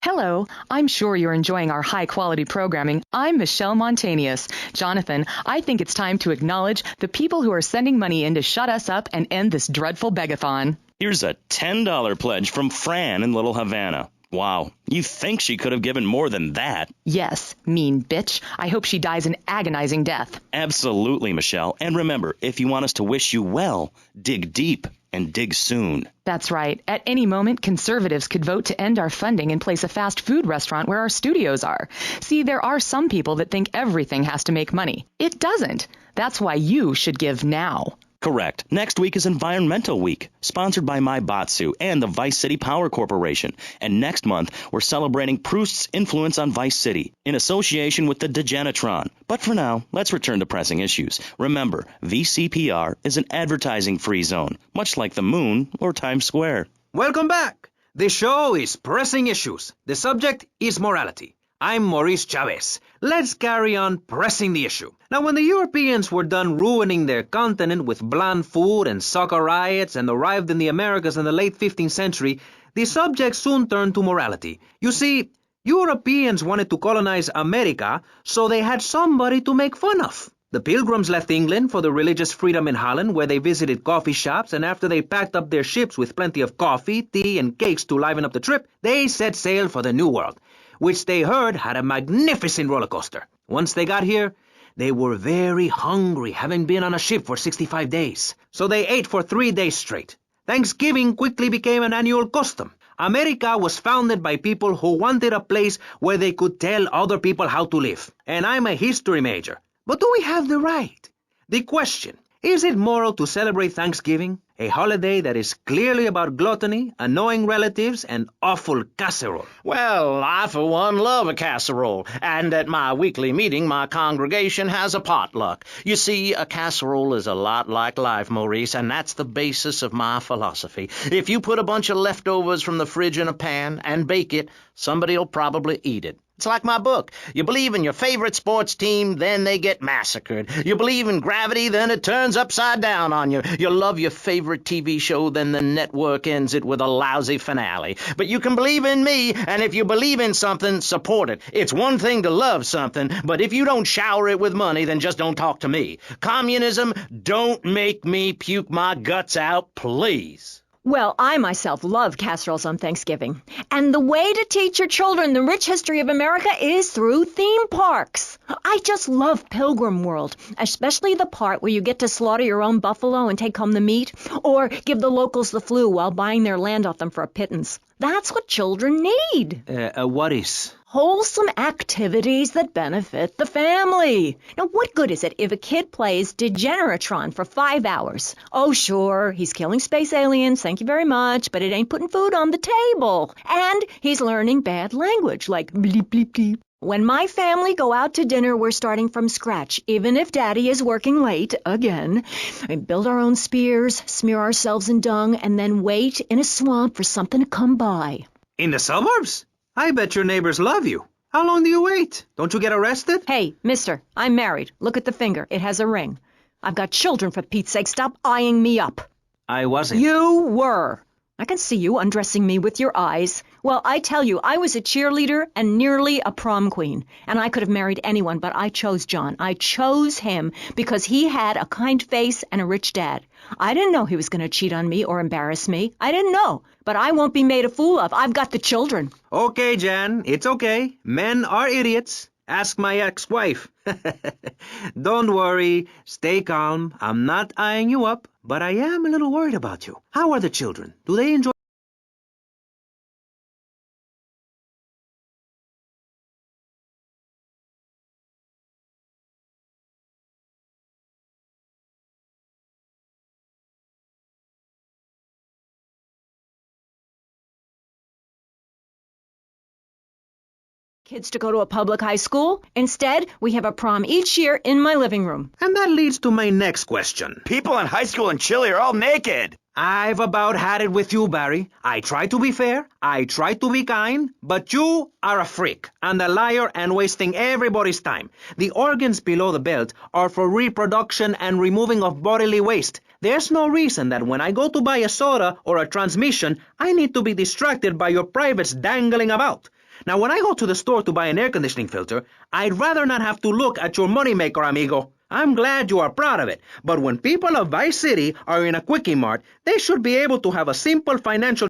Hello, I'm sure you're enjoying our high-quality programming. I'm Michelle Montanius. Jonathan, I think it's time to acknowledge the people who are sending money in to shut us up and end this dreadful begathon. Here's a $10 pledge from Fran in Little Havana. Wow, you think she could have given more than that? Yes, mean bitch. I hope she dies an agonizing death. Absolutely, Michelle. And remember, if you want us to wish you well, dig deep. and dig soon. That's right. At any moment, conservatives could vote to end our funding and place a fast food restaurant where our studios are. See, there are some people that think everything has to make money. It doesn't. That's why you should give now. Correct. Next week is Environmental Week, sponsored by My Batsu and the Vice City Power Corporation. And next month, we're celebrating Proust's influence on Vice City in association with the Degenitron. But for now, let's return to pressing issues. Remember, VCPR is an advertising-free zone, much like the moon or Times Square. Welcome back. The show is Pressing Issues. The subject is morality. I'm Maurice Chavez. Let's carry on pressing the issue. Now, when the Europeans were done ruining their continent with bland food and soccer riots and arrived in the Americas in the late 15th century, the subject soon turned to morality. You see, Europeans wanted to colonize America, so they had somebody to make fun of. The Pilgrims left England for the religious freedom in Holland, where they visited coffee shops, and after they packed up their ships with plenty of coffee, tea, and cakes to liven up the trip, they set sail for the New World, which they heard had a magnificent roller coaster. Once they got here, they were very hungry, having been on a ship for 65 days. So they ate for 3 days straight. Thanksgiving quickly became an annual custom. America was founded by people who wanted a place where they could tell other people how to live. And I'm a history major. But do we have the right? The question, is it moral to celebrate Thanksgiving, a holiday that is clearly about gluttony, annoying relatives, and awful casserole? Well, I, for one, love a casserole, and at my weekly meeting, my congregation has a potluck. You see, a casserole is a lot like life, Maurice, and that's the basis of my philosophy. If you put a bunch of leftovers from the fridge in a pan and bake it, somebody'll probably eat it. It's like my book. You believe in your favorite sports team, then they get massacred. You believe in gravity, then it turns upside down on you. You love your favorite TV show, then the network ends it with a lousy finale. But you can believe in me, and if you believe in something, support it. It's one thing to love something, but if you don't shower it with money, then just don't talk to me. Communism, don't make me puke my guts out, please. Well, I myself love casseroles on Thanksgiving. And the way to teach your children the rich history of America is through theme parks. I just love Pilgrim World, especially the part where you get to slaughter your own buffalo and take home the meat, or give the locals the flu while buying their land off them for a pittance. That's what children need. What is? Wholesome activities that benefit the family. Now, what good is it if a kid plays Degeneratron for 5 hours? Oh, sure, he's killing space aliens, thank you very much, but it ain't putting food on the table. And he's learning bad language, like bleep, bleep, bleep. When my family go out to dinner, we're starting from scratch, even if Daddy is working late, again. We build our own spears, smear ourselves in dung, and then wait in a swamp for something to come by. In the suburbs? I bet your neighbors love you. How long do you wait? Don't you get arrested? Hey, mister, I'm married. Look at the finger. It has a ring. I've got children, for Pete's sake. Stop eyeing me up. I wasn't. You were. I can see you undressing me with your eyes. Well, I tell you, I was a cheerleader and nearly a prom queen. And I could have married anyone, but I chose John. I chose him because he had a kind face and a rich dad. I didn't know he was going to cheat on me or embarrass me. I didn't know. But I won't be made a fool of. I've got the children. Okay, Jan, it's okay. Men are idiots. Ask my ex-wife. Don't worry. Stay calm. I'm not eyeing you up, but I am a little worried about you. How are the children? Do they enjoy... Kids to go to a public high school. Instead, we have a prom each year in my living room. And that leads to my next question. People in high school in Chile are all naked. I've about had it with you, Barry. I try to be fair, I try to be kind, but you are a freak and a liar and wasting everybody's time. The organs below the belt are for reproduction and removing of bodily waste. There's no reason that when I go to buy a soda or a transmission, I need to be distracted by your privates dangling about. Now, when I go to the store to buy an air conditioning filter, I'd rather not have to look at your moneymaker, amigo. I'm glad you are proud of it, but when people of Vice City are in a Quickie Mart, they should be able to have a simple financial